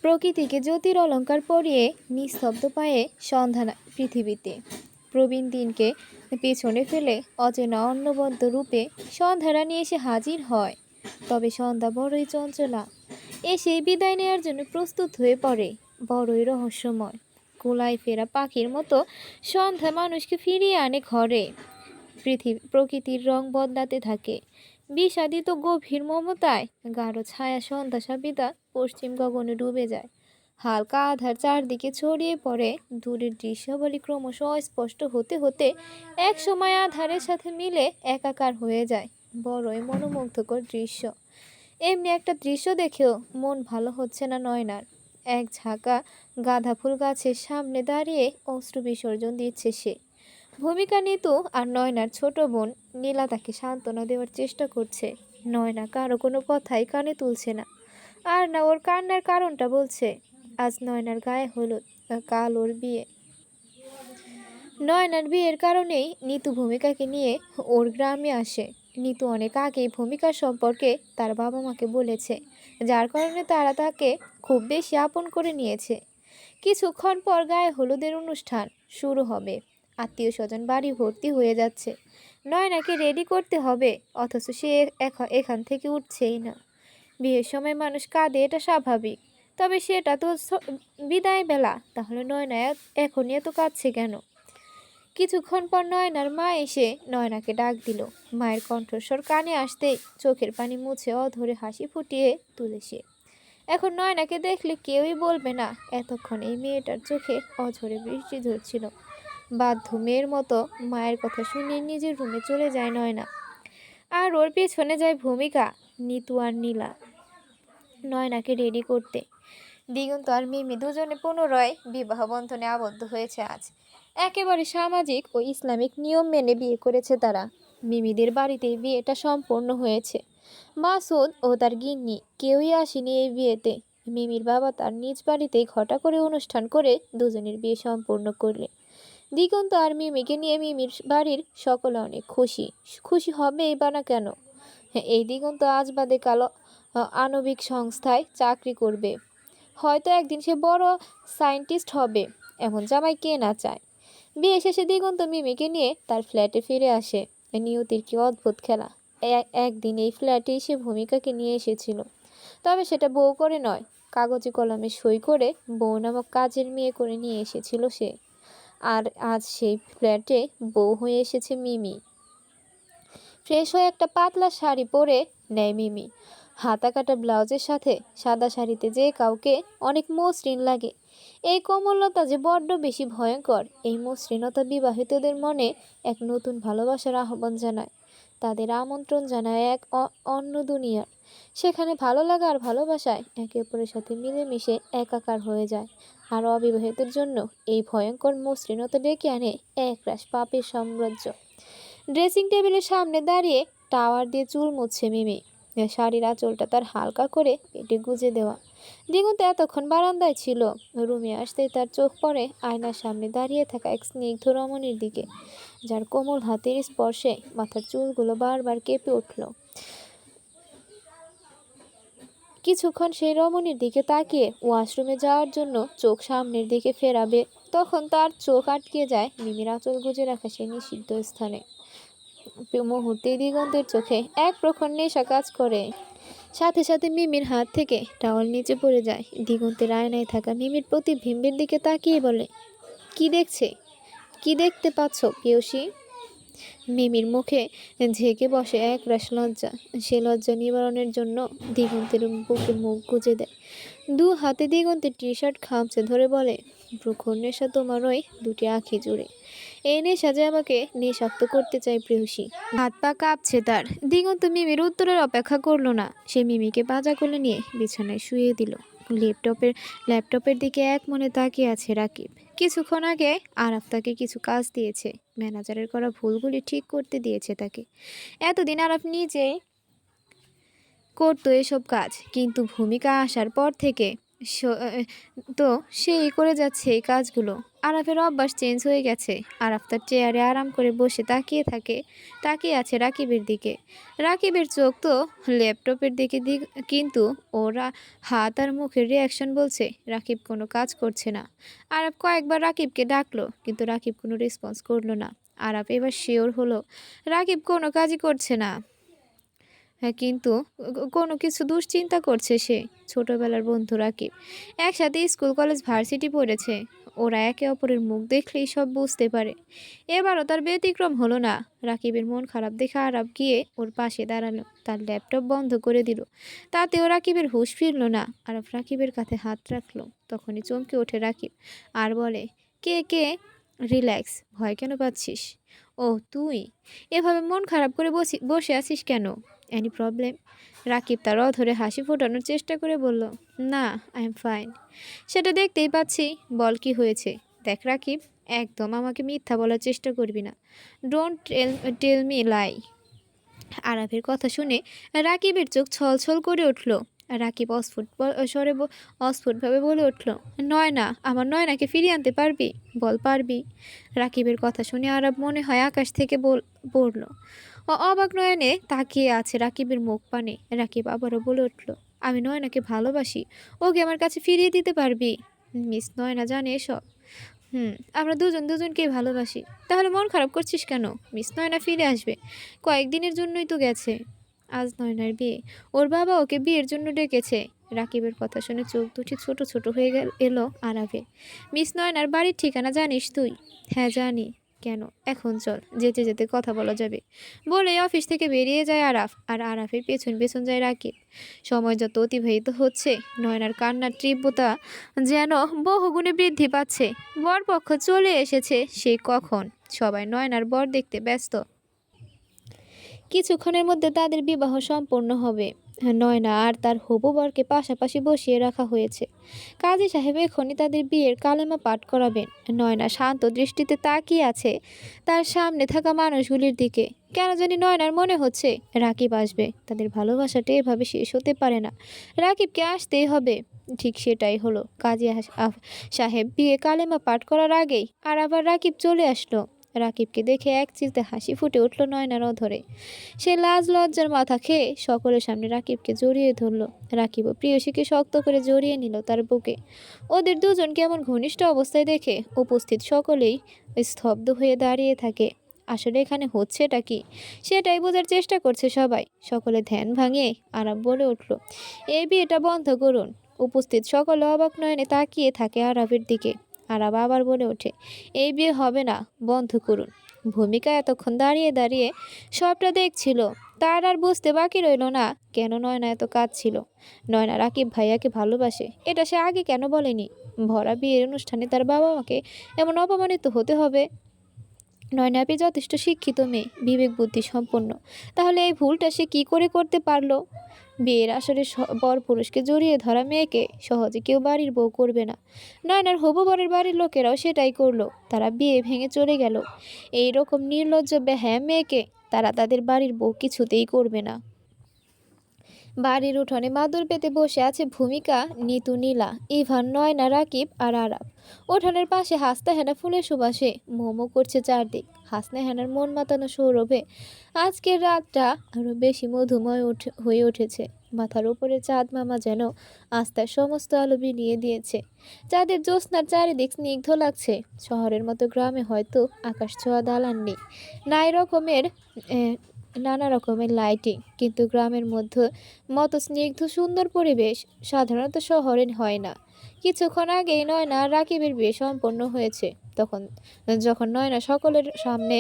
প্রকৃতিকে জ্যোতির অলঙ্কার পরিয়ে নিস্তব্ধ পায়ে সন্ধ্যা পৃথিবীতে। প্রবীণ দিনকে পেছনে ফেলে অচেনা অন্নবদ্য রূপে সন্ধ্যা রানী এসে হাজির হয়। তবে সন্ধ্যা বড়ই চঞ্চলা, এসে বিদায় নেওয়ার জন্য প্রস্তুত হয়ে পড়ে। বড়ই রহস্যময়, কোলায় ফেরা পাখির মতো সন্ধ্যা মানুষকে ফিরিয়ে আনে ঘরে। প্রকৃতির রং বদলাতে থাকে, বিষাদিত গভীর মমতায় গাঢ় ছায়া সন্ধ্যা সাবিতা পশ্চিম গগনে ডুবে যায়। হালকা আধার চারদিকে ছড়িয়ে পড়ে, দূরের দৃশ্যাবলী ক্রমশ অস্পষ্ট হতে হতে এক সময় আধারের সাথে মিলে একাকার হয়ে যায়। বড়ই মনোমুগ্ধকর দৃশ্য। এমনি একটা দৃশ্য দেখেও মন ভালো হচ্ছে না নয়নার। এক ঝাঁকা গাঁদা ফুল গাছের সামনে দাঁড়িয়ে অশ্রু বিসর্জন দিচ্ছে সে। ভূমিকা নিতু আর নয়নার ছোট বোন নীলা তাকে সান্ত্বনা দেওয়ার চেষ্টা করছে। নয়না কারো কোনো কথাই কানে তুলছে না, আর না ওর কান্নার কারণটা বলছে। আজ নয়নার গায়ে হলুদ, কাল ওর বিয়ে। নয়নার বিয়ের কারণেই নিতু ভূমিকাকে নিয়ে ওর গ্রামে আসে। নিতু অনেক আগেই ভূমিকার সম্পর্কে তার বাবা মাকে বলেছে, যার কারণে তারা তাকে খুব বেশি আপন করে নিয়েছে। কিছুক্ষণ পর গায়ে হলুদের অনুষ্ঠান শুরু হবে। আত্মীয় স্বজন বাড়ি ভর্তি হয়ে যাচ্ছে। নয়নাকে রেডি করতে হবে, অথচ সে এখান থেকে উঠছেই না। বিয়ের সময় মানুষ কাঁদে, এটা স্বাভাবিক, তবে সেটা তো বিদায় বেলা। তাহলে নয়না এখনই এত কাঁদছে কেন? কিছুক্ষণ পর নয়নার মা এসে নয়নাকে ডাক দিল। মায়ের কণ্ঠস্বর কানে আসতেই চোখের পানি মুছে অধরে হাসি ফুটিয়ে তুলে সে। এখন নয়নাকে দেখলে কেউই বলবে না এতক্ষণ এই মেয়েটার চোখে অঝরে বৃষ্টি ঝরছিল। বাধ্য মেয়ের মতো মায়ের কথা শুনে নিজের রুমে চলে যায় নয়না, আর ওর পেছনে যায় ভূমিকা, নিতু আর নীলা নয়নাকে রেডি করতে। দিগন্ত আর মিমি দুজনে পুনরায় বিবাহ বন্ধনে আবদ্ধ হয়েছে আজ। একেবারে সামাজিক ও ইসলামিক নিয়ম মেনে বিয়ে করেছে তারা। মিমিদের বাড়িতেই বিয়েটা সম্পন্ন হয়েছে। মাসুদ ও তার গিন্নি কেউই আসেনি এই বিয়েতে। মিমির বাবা তার নিজ বাড়িতেই ঘটা করে অনুষ্ঠান করে দুজনের বিয়ে সম্পূর্ণ করলে। দিগন্ত আর মিমিকে নিয়ে মিমির বাড়ির সকলে অনেক খুশি। খুশি হবেই বা না কেন? এই দিগন্ত আজ বাদে কালো আণবিক সংস্থায় চাকরি করবে। হয়তো একদিন সে বড় সায়েন্টিস্ট হবে। এমন জামাই কে না চায়? বিয়ে শেষে দিগন্ত মিমিকে নিয়ে তার ফ্ল্যাটে ফিরে আসে। নিয়তির কি অদ্ভুত খেলা! একদিন এই ফ্ল্যাটেই সে ভূমিকাকে নিয়ে এসেছিল, তবে সেটা বউ করে নয়, কাগজে কলমে সই করে বউ নামক কাজের মেয়ে করে নিয়ে এসেছিল সে। আর আজ সেই ফ্ল্যাটে বউ হয়ে এসেছে মিমি। ফ্রেশ হয়ে একটা পাতলা শাড়ি পরে নেয় মিমি। হাতা কাটা ব্লাউজের সাথে সাদা শাড়িতে যে কাউকে অনেক মসৃণ লাগে। এই কোমলতা যে বড্ড বেশি ভয়ঙ্কর। এই মসৃণতা বিবাহিতদের মনে এক নতুন ভালোবাসার আহ্বান জানায়, তাদের আমন্ত্রণ জানায় এক অন্য দুনিয়ার। সেখানে ভালো লাগা আর ভালোবাসায় একে অপরের সাথে মিলেমিশে একাকার হয়ে যায়। আর অবিবাহিতের জন্য এই ভয়ঙ্কর মসৃণতা ডেকে আনে একরাশ পাপের সাম্রাজ্য। ড্রেসিং টেবিলের সামনে দাঁড়িয়ে টাওয়ার দিয়ে চুল মুছছে মিমি। শাড়ির আঁচলটা তার হালকা করে পেটে গুজে দেওয়া। দিগন্ত এতক্ষণ বারান্দায় ছিল। রুমে আসতেই তার চোখ পড়ে আয়নার সামনে দাঁড়িয়ে থাকা এক স্নিগ্ধ রমণীর দিকে, যার কোমল হাতের স্পর্শে মাথার চুলগুলো বারবার কেঁপে উঠল। কিছুক্ষণ সেই রমণীর দিকে তাকিয়ে ওয়াশরুমে যাওয়ার জন্য চোখ সামনের দিকে ফেরাবে, তখন তার চোখ আটকে যায় মিমির আঁচল গুজে রাখা সেই নিষিদ্ধ স্থানে। মুহূর্তেই দিগন্তের চোখে এক প্রখর নেশা কাজ করে। সাথে সাথে মিমির হাত থেকে টাওয়াল নিচে পড়ে যায়। দিগন্তের আয়নায় থাকা মিমির প্রতিবিম্বের দিকে তাকিয়ে বলে, কি দেখছে? কি দেখতে পাচ্ছ প্রিয়সী? মিমির মুখে ঝেঁকে বসে একরাশ লজ্জা। সে লজ্জা নিবারণের জন্য দিগন্তের বুকে মুখ গুজে দেয়। দু হাতে দিগন্তের টি শার্ট খামচে ধরে বলে, প্রখর নেশা তোমার ওই দুটি আঁখি জুড়ে। এই নেশা যে আমাকে নেশাক্ত করতে চায় প্রেয়সী। হাত পা কাঁপছে তার। দিগন্ত মিমির উত্তরের অপেক্ষা করলো না। সে মিমিকে পাজা কোলে নিয়ে বিছানায় শুয়ে দিল। ল্যাপটপের দিকে এক মনে তাকিয়ে আছে রাকিব। কিছুক্ষণ আগে আরাফ তাকে কিছু কাজ দিয়েছে। ম্যানেজারের করা ভুলগুলি ঠিক করতে দিয়েছে তাকে। এতদিন আরাফ নিজেই করতো এসব কাজ, কিন্তু ভূমিকা আসার পর থেকে তো সেই করে যাচ্ছে এই কাজগুলো। আরাফের অভ্যাস চেঞ্জ হয়ে গেছে। আরাফ তার চেয়ারে আরাম করে বসে তাকিয়ে আছে রাকিবের দিকে। রাকিবের চোখ তো ল্যাপটপের দিকে, কিন্তু ওরা হাত আর মুখের রিয়াকশন বলছে রাকিব কোনো কাজ করছে না। আরাফ কয়েকবার রাকিবকে ডাকলো, কিন্তু রাকিব কোনো রেসপন্স করলো না। আরাফ এবার শিওর হলো রাকিব কোনো কাজই করছে না। হ্যাঁ, কিন্তু কোনো কিছু দুশ্চিন্তা করছে সে। ছোটবেলার বন্ধু রাকিব, একসাথে স্কুল কলেজ ভার্সিটি পড়েছে। ওরা একে অপরের মুখ দেখলেই সব বুঝতে পারে। এবারও তার ব্যতিক্রম হলো না। রাকিবের মন খারাপ দেখে আরাব গিয়ে ওর পাশে দাঁড়ালো, তার ল্যাপটপ বন্ধ করে দিল। তাতেও রাকিবের হুঁশ ফিরল না। আরাব রাকিবের কাঁধে হাত রাখলো, তখনই চমকে ওঠে রাকিব আর বলে, কে কে? রিল্যাক্স, ভয় কেন পাচ্ছিস? ও তুই এভাবে মন খারাপ করে বসে আছিস কেন? Any problem? রাকিব তার অধরে হাসি ফোটানোর চেষ্টা করে বলল, না, আই এম ফাইন। সেটা দেখতেই পাচ্ছি, বল কি হয়েছে? দেখ রাকিব, একদম আমাকে মিথ্যা বলার চেষ্টা করবি না। ডোন্ট টেল মি লাই। আরাফের কথা শুনে রাকিবের চোখ ছলছল করে উঠল। রাকিব অস্ফুটভাবে বলে উঠল, নয়না, আমার নয়নাকে ফিরিয়ে আনতে পারবি? বল পারবি? রাকিবের কথা শুনে আরাব মনে হয় আকাশ থেকে পড়ল। অবাক নয়নে তাকিয়ে আছে রাকিবের মুখ পানে। রাকিব আবারও বলে উঠল, আমি নয়নাকে ভালোবাসি, ওকে আমার কাছে ফিরিয়ে দিতে পারবি? মিস নয়না জানে এসব। আমরা দুজনকেই ভালোবাসি। তাহলে মন খারাপ করছিস কেন? মিস নয়না ফিরে আসবে, কয়েকদিনের জন্যই তো গেছে। আজ নয়নার বিয়ে, ওর বাবা ওকে বিয়ের জন্য ডেকেছে। রাকিবের কথা শুনে চোখ দুটি ছোট ছোট হয়ে এলো আরাফে। মিস নয়নার বাড়ির ঠিকানা জানিস তুই? হ্যাঁ জানি। কেন? এখন চল, যেতে যেতে কথা বলা যাবে। বলেই অফিস থেকে বেরিয়ে যায় আরাফ, আর আরাফের পেছন পেছন যায় রাকিব। সময় যত অতিবাহিত হচ্ছে, নয়নার কান্নার তীব্রতা যেন বহুগুণে বৃদ্ধি পাচ্ছে। বরপক্ষ চলে এসেছে সেই কখন। সবাই নয়নার বর দেখতে ব্যস্ত। কিছুক্ষণের মধ্যে তাদের বিবাহ সম্পন্ন হবে। নয়না আর তার হবু বরকে পাশাপাশি বসিয়ে রাখা হয়েছে। কাজী সাহেব এখনই তাদের বিয়ের কালেমা পাঠ করাবেন। নয়না শান্ত দৃষ্টিতে তাকিয়ে আছে তার সামনে থাকা মানুষগুলির দিকে। কেন জানি নয়নার মনে হচ্ছে রাকিব আসবে। তাদের ভালোবাসাটা এভাবে শেষ হতে পারে না, রাকিবকে আসতেই হবে। ঠিক সেটাই হলো। কাজী সাহেব বিয়ে কালেমা পাঠ করার আগেই আর আবার রাকিব চলে আসলো। রাকিবকে দেখে এক চিলতে হাসি ফুটে উঠল নয়নার অধরে। সে লাজ লজ্জার মাথা খেয়ে সকলের সামনে রাকিবকে জড়িয়ে ধরল। রাকিবও প্রিয়সীকে শক্ত করে জড়িয়ে নিল তার বুকে। ওদের দুজনকে এমন ঘনিষ্ঠ অবস্থায় দেখে উপস্থিত সকলেই স্তব্ধ হয়ে দাঁড়িয়ে থাকে। আসলে এখানে হচ্ছেটা কি, সেটাই বোঝার চেষ্টা করছে সবাই। সকলে ধ্যান ভাঙিয়ে আরাব বলে উঠল, এই বিয়েটা বন্ধ করুন। উপস্থিত সকলে অবাক নয়নে তাকিয়ে থাকে আরাবের দিকে। আরাব আবার বলে ওঠে, এই বিয়ে হবে না, বন্ধ করুন। ভূমিকা এতক্ষণ দাঁড়িয়ে দাঁড়িয়ে সবটা দেখছিল। তার আর বুঝতে বাকি রইল না কেন নয়না এত কাঁদছিল। নয়না রাকিব ভাইয়াকে ভালোবাসে, এটা সে আগে কেন বলেনি? ভরা বিয়ের অনুষ্ঠানে তার বাবা মাকে এমন অপমানিত হতে হবে? নয়না আপনি যথেষ্ট শিক্ষিত মেয়ে, বিবেক বুদ্ধি সম্পন্ন, তাহলে এই ভুলটা সে কি করে করতে পারলো? বিয়ের আসরে বর পুরুষকে জড়িয়ে ধরা মেয়েকে সহজে কেউ বাড়ির বউ করবে না। নয়নার হবু বরের বাড়ির লোকেরাও সেটাই করলো। তারা বিয়ে ভেঙে চলে গেল। এই রকম নির্লজ্জ বেহায়া মেয়েকে তারা তাদের বাড়ির বউ কিছুতেই করবে না। বাড়ির উঠোনে মাদুর পেতে বসে আছে ভূমিকা, নিতু, নীলা, ইভান, নয়না, রাকিব আর আরাব। উঠোনের পাশে হাসনাহেনা ফুলের সুবাসে মোমো করছে চারদিক। হাসনাহেনার মন মাতানো সৌরভে আজকের রাতটা আরো বেশি মধুময় হয়ে উঠেছে। মাথার উপরে চাঁদ মামা যেন আস্তার সমস্ত আলো বিলিয়ে দিয়েছে। চাঁদের জ্যোৎস্নার চারিদিক স্নিগ্ধ লাগছে। শহরের মতো গ্রামে হয়তো আকাশ ছোঁয়া দালান নেই, নাই রকমের নানা রকমের লাইটিং, কিন্তু গ্রামের মধ্যে মতো স্নিগ্ধ সুন্দর পরিবেশ সাধারণত শহরে হয় না। কিছুক্ষণ আগেই নয়না আর রাকিবের বিয়ে সম্পন্ন হয়েছে। যখন নয়না সকলের সামনে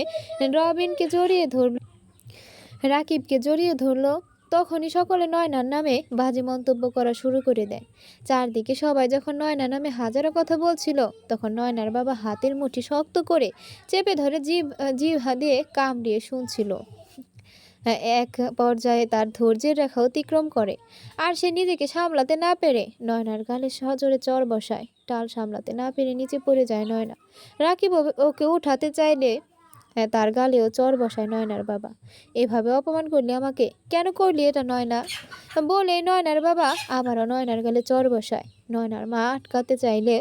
রাকিবকে জড়িয়ে ধরলো, তখনই সকলে নয়নার নামে বাজে মন্তব্য করা শুরু করে দেয়। চারদিকে সবাই যখন নয়নার নামে হাজারো কথা বলছিল, তখন নয়নার বাবা হাতের মুঠি শক্ত করে চেপে ধরে জিহ্বা দিয়ে কামড়িয়ে শুনছিল। এক পর্যায়ে তার ধৈর্যের রেখা অতিক্রম করে, আর সে নিজেকে সামলাতে না পেরে নয়নার গালে সজোরে চড় বসায়। টাল সামলাতে না পেরে নিচে পড়ে যায় নয়না। রাকিব ওকে উঠাতে চাইলে তার গালেও চড় বসায় নয়নার বাবা। এভাবে অপমান করলি আমাকে, কেন করলি এটা নয়না? বলে নয়নার বাবা আবারও নয়নার গালে চড় বসায়। নয়নার মা আটকাতে চাইলে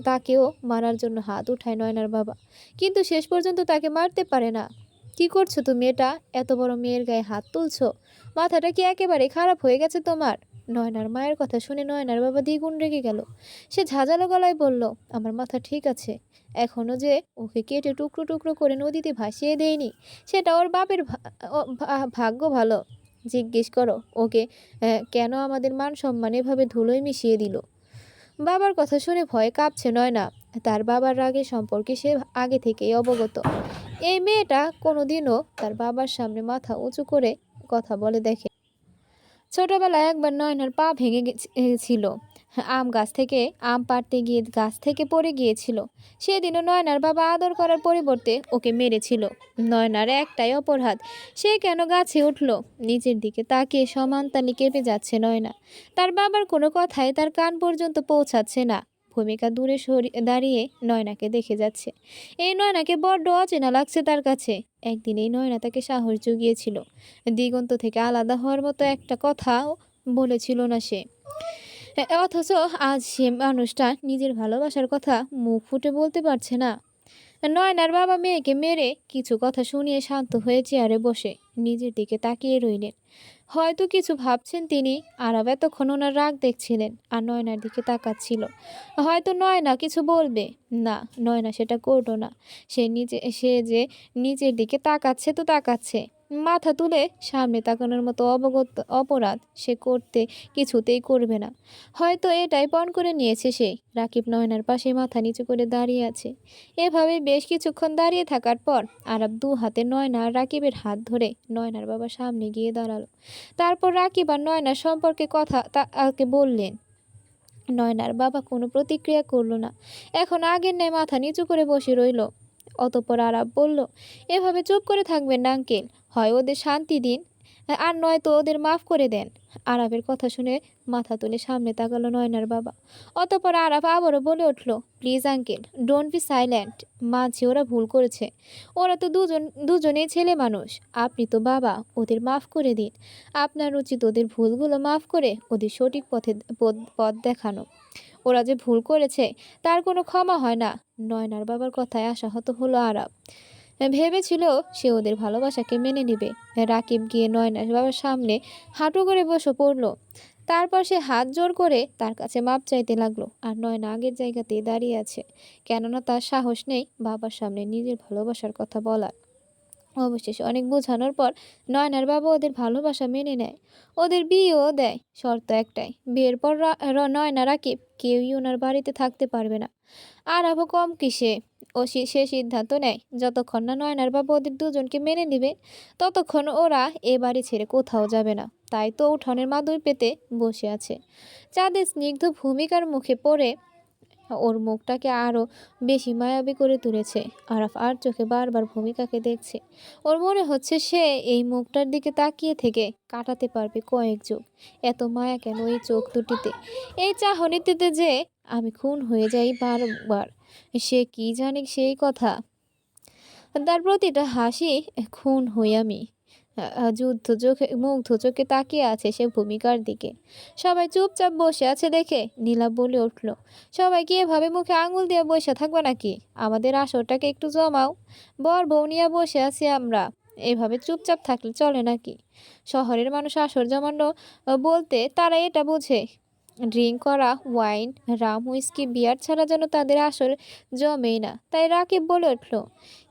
তাকেও মারার জন্য হাত উঠায় নয়নার বাবা, কিন্তু শেষ পর্যন্ত তাকে মারতে পারে না। কি করছো তুমি এটা? এত বড় মেয়ের গায়ে হাত তুলছো? মাথাটা কি একেবারে খারাপ হয়ে গেছে তোমার? নয়নার মায়ের কথা শুনে নয়নার বাবা দ্বিগুণ রেগে গেল। সে ঝাঁঝালো গলায় বলল, আমার মাথা ঠিক আছে। এখনো যে ওকে কেটে টুকরো টুকরো করে নদীতে ভাসিয়ে দেয়নি, সেটা ওর বাপের ভাগ্য ভালো। জিজ্ঞেস করো ওকে কেন আমাদের মান সম্মান এভাবে ধুলোয় মিশিয়ে দিল। বাবার কথা শুনে ভয়ে কাঁপছে নয়না। তার বাবার রাগের সম্পর্কে সে আগে থেকেই অবগত। এই মেয়েটা কোনোদিনও তার বাবার সামনে মাথা উঁচু করে কথা বলে দেখে। ছোটবেলায় একবার নয়নার পা ভেঙে ছিল। আম গাছ থেকে আম পাড়তে গিয়ে গাছ থেকে পড়ে গিয়েছিল। সেদিনও নয়নার বাবা আদর করার পরিবর্তে ওকে মেরেছিল। নয়নার একটাই অপরাধ, সে কেন গাছে উঠল? নিচের দিকে তাকিয়ে সমানতালে কেঁপে যাচ্ছে নয়না। তার বাবার কোনো কথাই তার কান পর্যন্ত পৌঁছাচ্ছে না। ভূমিকা দূরে দাঁড়িয়ে নয়নাকে দেখে যাচ্ছে। এই নয়নাকে বড্ড অচেনা লাগছে তার কাছে। একদিন এই নয়না তাকে সাহস জুগিয়েছিল। দিগন্ত থেকে আলাদা হওয়ার মতো একটা কথাও বলেছিল না সে। অথচ আজ সে মানুষটা নিজের ভালোবাসার কথা মুখ ফুটে বলতে পারছে না। নয়নার বাবা মেয়েকে মেরে কিছু কথা শুনিয়ে শান্ত হয়ে চেয়ারে বসে নিজের দিকে তাকিয়ে রইলেন। হয়তো কিছু ভাবছেন তিনি। আরব এতক্ষণ ওনার রাগ দেখছিলেন আর নয়নার দিকে তাকাচ্ছিল। হয়তো নয়না কিছু বলবে। না, নয়না সেটা করলো না। সে যে নিজের দিকে তাকাচ্ছে তো তাকাচ্ছে। মাথা তুলে সামনে তাকানোর মতো অপরাধ সে করতে কিছুতেই করবে না। হয়তো এটাই পণ করে নিয়েছে সে। রাকিব নয়নার পাশে মাথা নিচু করে দাঁড়িয়ে আছে। এভাবে বেশ কিছুক্ষণ দাঁড়িয়ে থাকার পর আরব দু হাতে নয়না আর রাকিবের হাত ধরে নয়নার বাবা সামনে গিয়ে দাঁড়ালো। তারপর রাকিব আর নয়নার সম্পর্কে কথা তাকে বললেন। নয়নার বাবা কোনো প্রতিক্রিয়া করলো না। এখন আগের ন্যায় মাথা নিচু করে বসে রইল। অতঃপর আরব বলল, এভাবে চুপ করে থাকবেন না আঙ্কেল। হয় ওদের শান্তি দিন, আর নয়তো ওদের মাফ করে দেন। আরবের কথা শুনে মাথা তুলে সামনে তাকালো নয়নার বাবা। অতঃপর আরব আবারও বলে উঠল, please uncle, don't be silent. মাঝে ওরা ভুল করেছে। ওরা তো দুজনেই ছেলে মানুষ। আপনি তো বাবা, ওদের মাফ করে দিন। আপনার উচিত ওদের ভুলগুলো মাফ করে ওদের সঠিক পথ দেখানো। ওরা যে ভুল করেছে তার কোনো ক্ষমা হয় না। নয়নার বাবার কথায় আশাহত হলো আরব। ভেবেছিল সে ওদের ভালোবাসাকে মেনে নেবে। রাকিব গিয়ে নয়নার বাবার সামনে হাঁটু করে বসে পড়ল। তারপর সে হাত জোর করে তার কাছে মাপ চাইতে লাগলো। আর নয়না আগের জায়গাতেই দাঁড়িয়ে আছে, কেননা তার সাহস নেই বাবার সামনে নিজের ভালোবাসার কথা বলার। অবশেষে অনেক বোঝানোর পর নয়নার বাবা ওদের ভালোবাসা মেনে নেয়। ওদের বিয়েও দেয়। শর্ত একটাই, বিয়ের পর নয়না রাকিব কেউই ওনার বাড়িতে থাকতে পারবে না। আর আবু কম কিসে সে সিদ্ধান্ত নেয়, যতক্ষণ না নয়নার বাবা ওদের দুজনকে মেনে নেবে ততক্ষণ ওরা এ বাড়ি ছেড়ে কোথাও যাবে না। তাই তো উঠোনের মাদুর পেতে বসে আছে। চাঁদের স্নিগ্ধ ভূমিকার মুখে পড়ে ওর মুখটাকে আরও বেশি মায়াবী করে তুলেছে। আরাফ আর চোখে বারবার ভূমিকাকে দেখছে। ওর মনে হচ্ছে সে এই মুখটার দিকে তাকিয়ে থেকে কাটাতে পারবে কয়েক যুগ। এত মায়া কেন এই চোখ দুটিতে? এই চাহনিতে যে আমি খুন হয়ে যাই বারবার। সে কি জানে সেই কথা? তার প্রতিটা হাসি খুন হই আমি। মুগ্ধ চোখে তাকিয়ে আছে সে ভূমিকার দিকে। সবাই চুপচাপ বসে আছে দেখে নীলাভ বলে উঠল, সবাই কি এভাবে মুখে আঙুল দিয়ে বসে থাকবে নাকি? আমাদের আসরটাকে একটু জমাও। বর বউ নিয়ে বসে আছি আমরা, এভাবে চুপচাপ থাকলে চলে নাকি? শহরের মানুষ আসর জমানো বলতে তারা এটা বোঝে, ড্রিঙ্ক করা, ওয়াইন, রাম, হুইস্কি, বিয়ার ছাড়া যেন তাদের আসর জমেই না। তাই রাকিব বলে উঠল,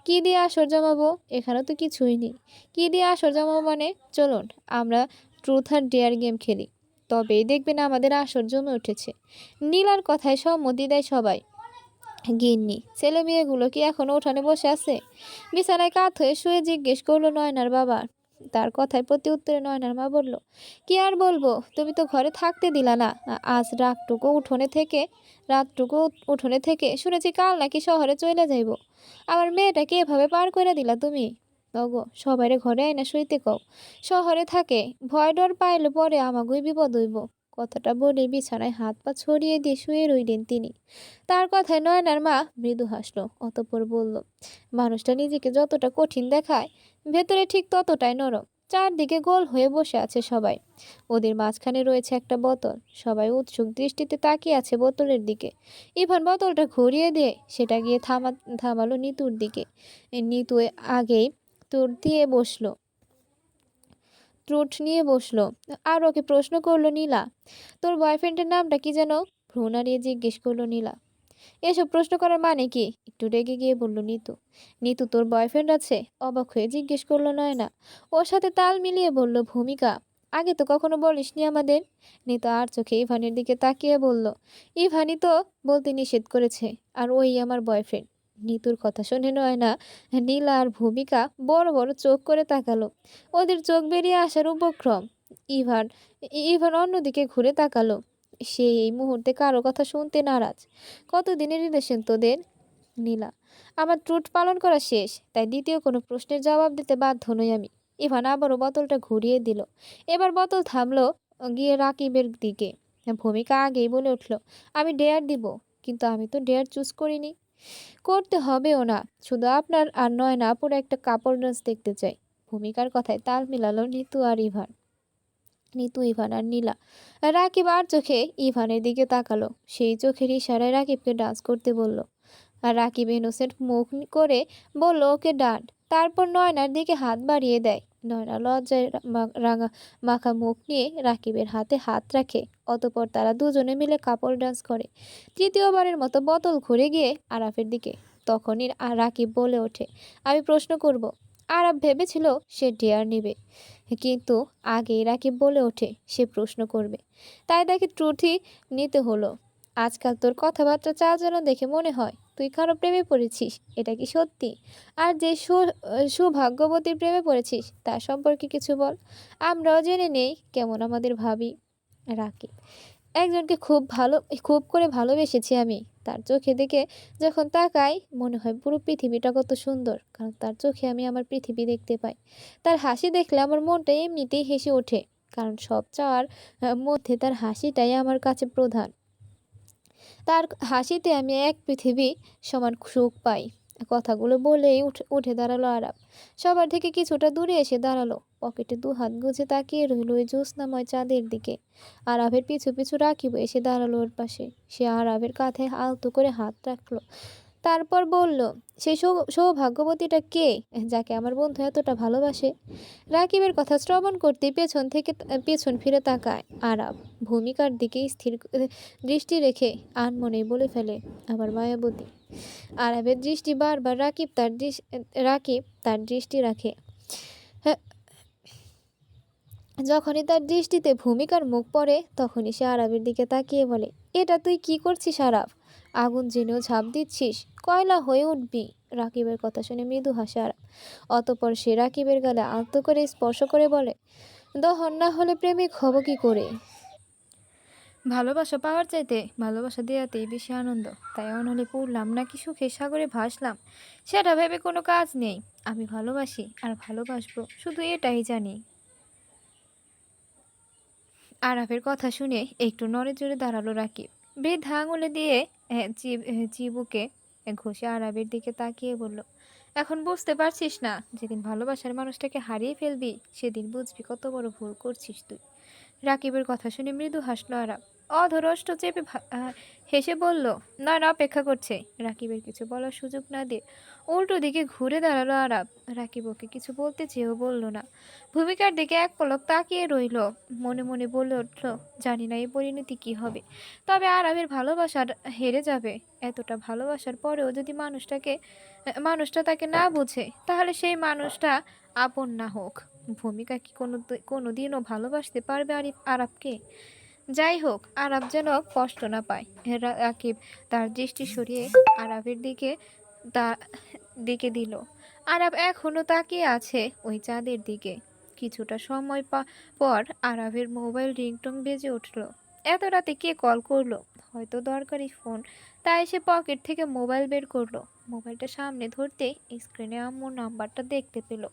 কি দিয়ে আসর জমাবো? এখানে তো কিছুই নেই। কি দিয়ে আসর জমাবো মানে? চলুন আমরা ট্রুথ আর ডেয়ার গেম খেলি, তবেই দেখবেন আমাদের আসর জমে উঠেছে। নীলার কথায় সম্মতি দেয় সবাই। গিন্নি, ছেলে মেয়েগুলো কি এখনো উঠানে বসে আছে? বিছানায় কাত হয়ে শুয়ে জিজ্ঞেস করলো নয়নার বাবা। তার কথায় প্রতি উত্তরে নয়নার মা বলল, কি আর বলবো, তুমি তো ঘরে থাকতে দিলা না। আজ রাতটুকু উঠোনে থেকে শুনেছি কাল নাকি শহরে চলে যাইব। আমার মেয়েটাকে এভাবে পার করে দিলা তুমি। ওগো, সবাইরে ঘরে আইনা শুইতে কও। শহরে থাকে, ভয় ডর পাইলে পরে আমাগোই বিপদ হইব। কথাটা বলে বিছানায় হাত পা ছড়িয়ে দিয়ে শুয়ে রইলেন তিনি। তার কথায় নয়নার মা মৃদু হাসলো। অতঃপর বলল, মানুষটা নিজেকে যতটা কঠিন দেখায় ভেতরে ঠিক ততটাই নরম। চারদিকে গোল হয়ে বসে আছে সবাই। ওদের মাঝখানে রয়েছে একটা বোতল। সবাই উৎসুক দৃষ্টিতে তাকিয়ে আছে বোতলের দিকে। ইভান বোতলটা ঘুরিয়ে দিয়ে সেটা গিয়ে থামালো নিতুর দিকে। নিতু আগেই তোর দিয়ে বসলো ট্রুট নিয়ে বসলো। আর ওকে প্রশ্ন করলো নীলা, তোর বয়ফ্রেন্ডের নামটা কি যেন? ভ্রু নাড়িয়ে জিজ্ঞেস করলো নীলা। এসব প্রশ্ন করার মানে কি? একটু রেগে গিয়ে বলল নিতু। নিতু, তোর বয়ফ্রেন্ড আছে? অবাক হয়ে জিজ্ঞেস করলো নয়না। ওর সাথে তাল মিলিয়ে বলল, ভূমিকা। আগে তো কখনো বলিসনি আমাদের। নিতু আর চোখে ইভানের দিকে তাকিয়ে বলল, ইভানই তো বলতে নিষেধ করেছে, আর ওই আমার বয়ফ্রেন্ড। নিতুর কথা শুনে নয়না, নীলা আর ভূমিকা বড় বড় চোখ করে তাকালো। ওদের চোখ বেরিয়ে আসার উপক্রম। ইভান ইভান অন্যদিকে ঘুরে তাকালো। সে এই মুহূর্তে কারো কথা শুনতে নারাজ। কতদিনের রিলেশন তোদের? নীলা, আমার ট্রুট পালন করা শেষ, তাই দ্বিতীয় কোনো প্রশ্নের জবাব দিতে বাধ্য নই আমি। ইভান আবারও বোতলটা ঘুরিয়ে দিল। এবার বোতল থামলো গিয়ে রাকিবের দিকে। ভূমিকা আগেই বলে উঠল, আমি ডেয়ার দিব, কিন্তু আমি তো ডেয়ার চুজ করিনি। করতে হবেও না, শুধু আপনার আর নয়না আপুর একটা কাপড় ডান্স দেখতে চাই। ভূমিকার কথায় তাল মিলালো নিতু, ইভান আর নীলা। রাকিব আর চোখে ইভানের দিকে তাকালো। সেই চোখের ইশারায় রাকিবকে ডান্স করতে বলল। আর রাকিব ইনোসেন্ট মুখ করে বলল, ওকে ডান। তারপর নয়নার দিকে হাত বাড়িয়ে দেয়। নয়না লজ্জায় রাঙা মাখা মুখ নিয়ে রাকিবের হাতে হাত রাখে। অতপর তারা দুজনে মিলে কাপল ডান্স করে। তৃতীয়বারের মতো বোতল ঘুরে গিয়ে আরাফের দিকে। তখনই রাকিব বলে ওঠে, আমি প্রশ্ন করব। আরাফ ভেবেছিল সে ডেয়ার নেবে, কিন্তু আগেই রাকিব বলে ওঠে সে প্রশ্ন করবে। তাই তাকে ট্রুথই নিতে হলো। আজকাল তোর কথাবার্তা চাল যেন দেখে মনে হয় তুই কারো প্রেমে পড়েছিস। এটা কি সত্যি? আর যে সুভাগ্যবতীর প্রেমে পড়েছিস তার সম্পর্কে কিছু বল, আমরাও জেনে নেই কেমন আমাদের ভাবি। রাকিব, একজনকে খুব করে ভালোবেসেছি আমি। তার চোখে দেখে যখন তাকাই মনে হয় পুরো পৃথিবীটা কত সুন্দর, কারণ তার চোখে আমি আমার পৃথিবী দেখতে পাই। তার হাসি দেখলে আমার মনটা এমনিতেই হেসে ওঠে, কারণ সব চাওয়ার মধ্যে তার হাসিটাই আমার কাছে প্রধান। তার হাসিতে আমি এক পৃথিবী সমান সুখ পাই। কথাগুলো বলেই উঠে দাঁড়ালো আরাপ। সবার থেকে কিছুটা দূরে এসে দাঁড়ালো। পকেটে দুহাত গুজে তাকিয়ে রইল ওই জ্যোৎস্নাময় চাঁদের দিকে। আরাফের পিছু পিছু রাকিব এসে দাঁড়ালো ওর পাশে। সে আরাফের কাঁধে আলতো করে হাত রাখলো। তারপর বলল, সেই সৌভাগ্যবতীটা কে, যাকে আমার বন্ধু এতটা ভালোবাসে? রাকিবের কথা শ্রবণ করতে পেছন ফিরে তাকায় আরাব। ভূমিকার দিকে স্থির দৃষ্টি রেখে আনমনে বলে ফেলে, আমার মায়াবতী। আরাবের দৃষ্টি বারবার রাকিব তার দৃষ্টি রাখে। হ্যাঁ, যখনই তার দৃষ্টিতে ভূমিকার মুখ পড়ে তখনই সে আরাবের দিকে তাকিয়ে বলে, এটা তুই কি করছিস আরাব? আগুন জেনেও ঝাঁপ দিচ্ছিস? কয়লা হয়ে উঠবি। রাকিবের কথা শুনে মৃদু হাসে আরাব। অতপর সে রাকিবের গালে আলতো করে স্পর্শ করে বলে, দহন না হলে প্রেমিক হব কি করে? ভালোবাসা পাওয়ার চাইতে ভালোবাসা দেওয়াতেই বেশি আনন্দ। তাই অনলে পড়লাম নাকি সুখের সাগরে ভাসলাম, সেটা ভেবে কোনো কাজ নেই। আমি ভালোবাসি আর ভালোবাসবো, শুধু এটাই জানি। আরাফের কথা শুনে একটু নড়ে চড়ে দাঁড়ালো রাকিব। বৃদ্ধা আঙুলে দিয়ে চিবুকে ঘষে আরাবের দিকে তাকিয়ে বলল, এখন বুঝতে পারছিস না? যেদিন ভালোবাসার মানুষটাকে হারিয়ে ফেলবি সেদিন বুঝবি কত বড় ভুল করছিস তুই। রাকিবের কথা শুনে মৃদু হাসলো আরাব। অধরষ্ট চেপে হেসে বলল, না না, অপেক্ষা করছে। রাকিবের কিছু বলার সুযোগ না দিয়ে উল্টো দিকে ঘুরে দাঁড়ালো আরাব। রাকিব ওকে কিছু বলতে চেয়েও বলল না। ভূমিকার দিকে এক পলক তাকিয়ে রইল। মনে মনে বলে উঠল, জানি না এই পরিণতি কি হবে, তবে আরাবের ভালোবাসার হেরে যাবে। এতটা ভালোবাসার পরেও যদি মানুষটা তাকে না বুঝে, তাহলে সেই মানুষটা আপন না হোক। ভূমিকা কি কোনোদিনও ভালোবাসতে পারবে আরাবকে? যাই হোক, আরাব যেন কষ্ট না পায়। রাকিব তার দৃষ্টি সরিয়ে আরাবের তা দিকে দিল। আরাব এখনো তাকিয়ে আছে ওই চাঁদের দিকে। কিছুটা সময় পর আরাবের মোবাইল রিংটোন বেজে উঠল। এত রাতে কে কল করলো? হয়তো দরকারি ফোন। তাই সে পকেট থেকে মোবাইল বের করলো। মোবাইলটা সামনে ধরতে স্ক্রিনে আম্মুর নাম্বারটা দেখতে পেল।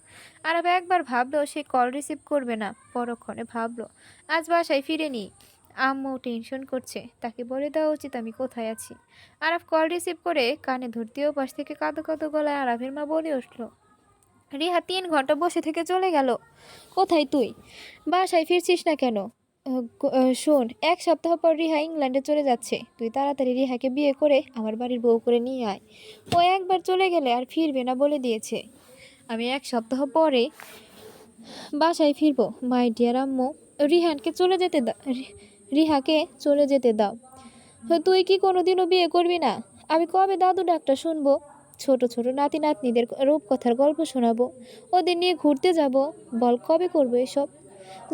আরাব একবার ভাবলো সে কল রিসিভ করবে না, পরক্ষণে ভাবলো আজ বাসায় ফিরেনি, আম্মু টেনশন করছে, তাকে বলে দেওয়া উচিত আমি কোথায় আছি। আরাফ কল রিসিভ করে কানে ধরতেও পাশ থেকে কাঁদো কাঁদো গলায় আরাফের মা বলে উঠল, রিহা 3 ঘন্টা বসে থেকে চলে গেল। কোথায় তুই? বাসায় ফিরছিস না কেন? শোন, 1 সপ্তাহ পর রিহা ইংল্যান্ডে চলে যাচ্ছে। তুই তাড়াতাড়ি রিহাকে বিয়ে করে আমার বাড়ির বউ করে নিয়ে আয়। ও একবার চলে গেলে আর ফিরবে না বলে দিয়েছে। আমি 1 সপ্তাহ পরে বাসায় ফিরবো। মাই ডিয়ার আম্মু, রিহানকে চলে যেতে দাও। রিহাকে চলে যেতে দাও। তুই কি কোনোদিনও বিয়ে করবি না? আমি কবে দাদু ডাকটা শুনবো? ছোট ছোট নাতি নাতনিদের রূপকথার গল্প শোনাবো, ওদের নিয়ে ঘুরতে যাব। বল কবে করবো এসব?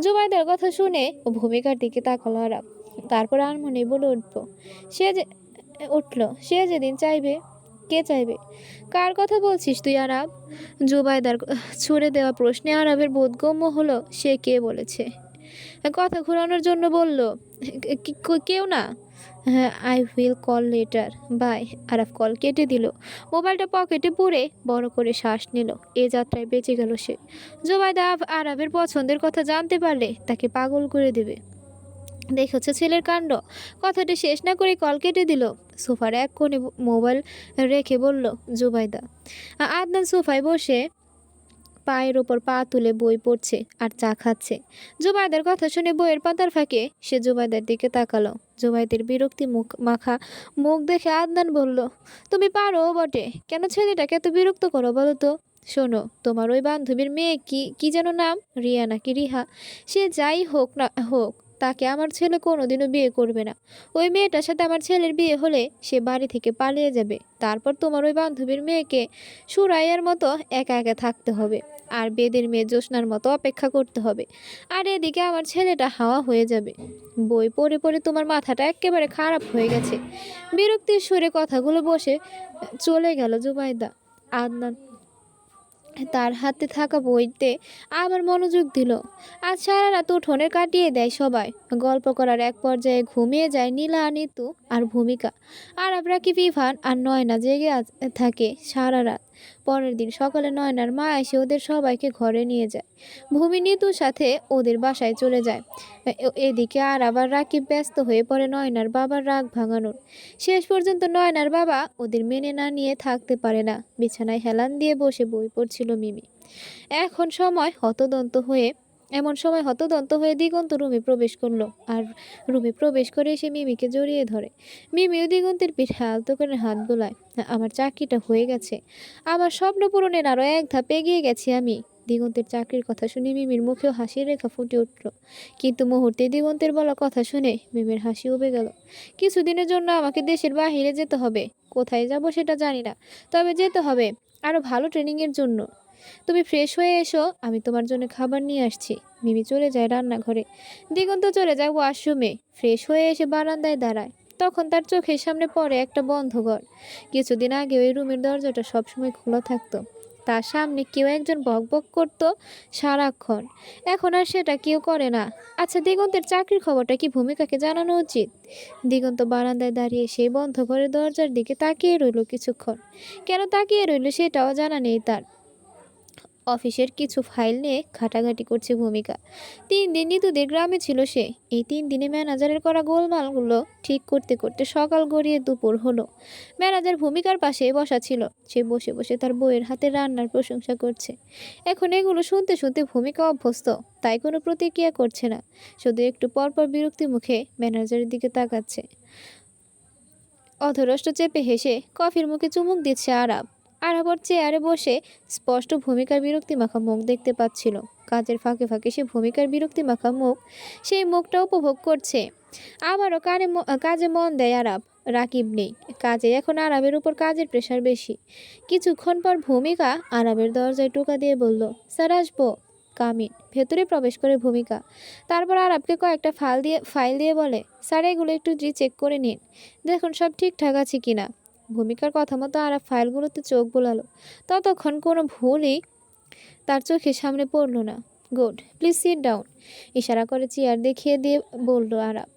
জুবাইদার কথা শুনে ও ভূমিকার দিকে তাকালো আরাপ। তারপর আর মনে বলে সে যে সে যেদিন চাইবে। কে চাইবে? কার কথা বলছিস তুই আরাব? জুবাইদার ছুড়ে দেওয়া প্রশ্নে আরাবের বোধগম্য হলো সে কে বলেছে। কথা ঘোরানোর জন্য বলল, কেউ না। হ্যাঁ, I will call later bye. Araf call কেটে দিল। মোবাইলটা পকেটে পুরে বড় করে শ্বাস নিল। এ যাত্রায় বেঁচে গেল সে। জুবাইদা আরাবের পছন্দের কথা জানতে পারলে তাকে পাগল করে দেবে। দেখেছে ছেলের কাণ্ড। কথাটা শেষ না করে কল কেটে দিল। সোফার এক কোণে মোবাইল রেখে বলল জুবাইদা। আদনান সোফায় বসে পায়ের ওপর পা তুলে বই পড়ছে আর চা খাচ্ছে। জুবাইদার কথা শুনে বইয়ের পাতার ফাঁকে সে জুবাইদার দিকে তাকালো। জুবাইদের বিরক্তি মাখা মুখ দেখে আদনান বলল, তুমি পারো বটে, কেন ছেলেটাকে এত বিরক্ত করো বলো তো? শোনো, তোমার ওই বান্ধবীর মেয়ে কি কি যেন নাম, রিয়া নাকি রিহা, সে যাই হোক না হোক, তাকে আমার ছেলে কোনোদিনও বিয়ে করবে না। ওই মেয়েটার সাথে আমার ছেলের বিয়ে হলে সে বাড়ি থেকে পালিয়ে যাবে। তারপর তোমার ওই বান্ধবীর মেয়েকে সুরাইয়ার মতো একা একা থাকতে হবে, আর বেদের মেয়ে জ্যোৎস্নার মতো অপেক্ষা করতে হবে। আর এদিকে আমার ছেলেটা হাওয়া হয়ে যাবে। বই পড়ে পড়ে তোমার মাথাটা একেবারে খারাপ হয়ে গেছে। বিরক্তির সুরে কথাগুলো বসে চলে গেল জুবাইদা। আদনান তার হাতে থাকা বইতে আবার মনোযোগ দিল। আজ সারা রাত উঠোনে কাটিয়ে দেয় সবাই। গল্প করার এক পর্যায়ে ঘুমিয়ে যায় নীলা, নিতু আর ভূমিকা। আর রাকিব, ইভান আর নয়না জেগে থাকে সারা রাত। পরের দিন সকালে নয়নার মা এসে ওদের সবাইকে ঘরে নিয়ে যায়। ভূমি নিতুর সাথে ওদের বাসায় চলে যায়। এদিকে আর আবার রাকিব ব্যস্ত হয়ে পড়ে নয়নার বাবার রাগ ভাঙানোর। শেষ পর্যন্ত নয়নার বাবা ওদের মেনে না নিয়ে থাকতে পারে না। বিছানায় হেলান দিয়ে বসে বই পড়ছিল মিমি। এখন সময় হতদন্ত হয়ে এমন সময় হতদন্ত হয়ে দিগন্ত রুমে প্রবেশ করলো। আর রুমে প্রবেশ করে সে মিমিকে জড়িয়ে ধরে। মিমিও দিগন্তের পিঠে আলতো করে হাত বোলায়। আমার চাকরিটা হয়ে গেছে, আমার স্বপ্ন পূরণের আরো এক ধাপ এগিয়ে গেছি আমি। দিগন্তের চাকরির কথা শুনে মিমির মুখেও হাসির রেখা ফুটে উঠল। কিন্তু মুহূর্তে দিগন্তের বলা কথা শুনে মিমির হাসি উবে গেল। কিছুদিনের জন্য আমাকে দেশের বাহিরে যেতে হবে। কোথায় যাব সেটা জানি না, তবে যেতে হবে আরো ভালো ট্রেনিংয়ের জন্য। তুমি ফ্রেশ হয়ে এসো, আমি তোমার জন্য খাবার নিয়ে আসছি। মিমি চলে যায় রান্নাঘরে। দিগন্ত চলে যায় ওয়াশরুমে। ফ্রেশ হয়ে এসে বারান্দায় দাঁড়ায়। তখন তার চোখের সামনে পড়ে একটা বন্ধ ঘর। কিছুদিন আগে ওই রুমের দরজাটা সবসময় খোলা থাকতো। তার সামনে কেউ একজন বকবক করতো সারাক্ষণ। এখন আর সেটা কেউ করে না। আচ্ছা, দিগন্তের চাকরির খবরটা কি ভূমিকাকে জানানো উচিত? দিগন্ত বারান্দায় দাঁড়িয়ে সেই বন্ধ ঘরের দরজার দিকে তাকিয়ে রইল কিছুক্ষণ। কেন তাকিয়ে রইল সেটাও জানা নেই তার। অফিসের কিছু ফাইল নিয়ে ঘাটাঘাটি করছে ভূমিকা। 3 দিন নিতুদের গ্রামে ছিল সে। এই 3 দিনে ম্যানেজারের করা গোলমালগুলো ঠিক করতে করতে সকাল গড়িয়ে দুপুর হলো। ম্যানেজার ভূমিকার পাশে বসা ছিল। সে বসে বসে তার বইয়ের হাতে রান্নার প্রশংসা করছে। এখন এগুলো শুনতে শুনতে ভূমিকা অভ্যস্ত, তাই কোনো প্রতিক্রিয়া করছে না। শুধু একটু পরপর বিরক্তি মুখে ম্যানেজারের দিকে তাকাচ্ছে। অধরষ্ট চেপে হেসে কফির মুখে চুমুক দিচ্ছে আরাব। আরাব ওর চেয়ারে বসে স্পষ্ট ভূমিকার বিরক্তি মাখা মুখ দেখতে পাচ্ছিল। কাজের ফাঁকে ফাঁকে সে ভূমিকার বিরক্তি মাখা মুখ, সেই মুখটা উপভোগ করছে। আবারও কাজে মন দেয় আরাব। রাকিব নেই কাজে, এখন আরাবের উপর কাজের প্রেশার বেশি। কিছুক্ষণ পর ভূমিকা আরাবের দরজায় টোকা দিয়ে বলল, স্যার আসবো? কামিন। ভেতরে প্রবেশ করে ভূমিকা। তারপর আরাবকে কয়েকটা ফাইল দিয়ে বলে, স্যার এগুলো একটু চেক করে নিন, দেখুন সব ঠিকঠাক আছে কিনা। ভূমিকার কথা মতো আরাব ফাইলগুলোতে চোখ বোলালো। ততক্ষণ কোনো ভুলই তার চোখের সামনে পড়ল না। Good, please sit down. ইশারা করে চেয়ার দেখিয়ে দিয়ে বলল আরাব।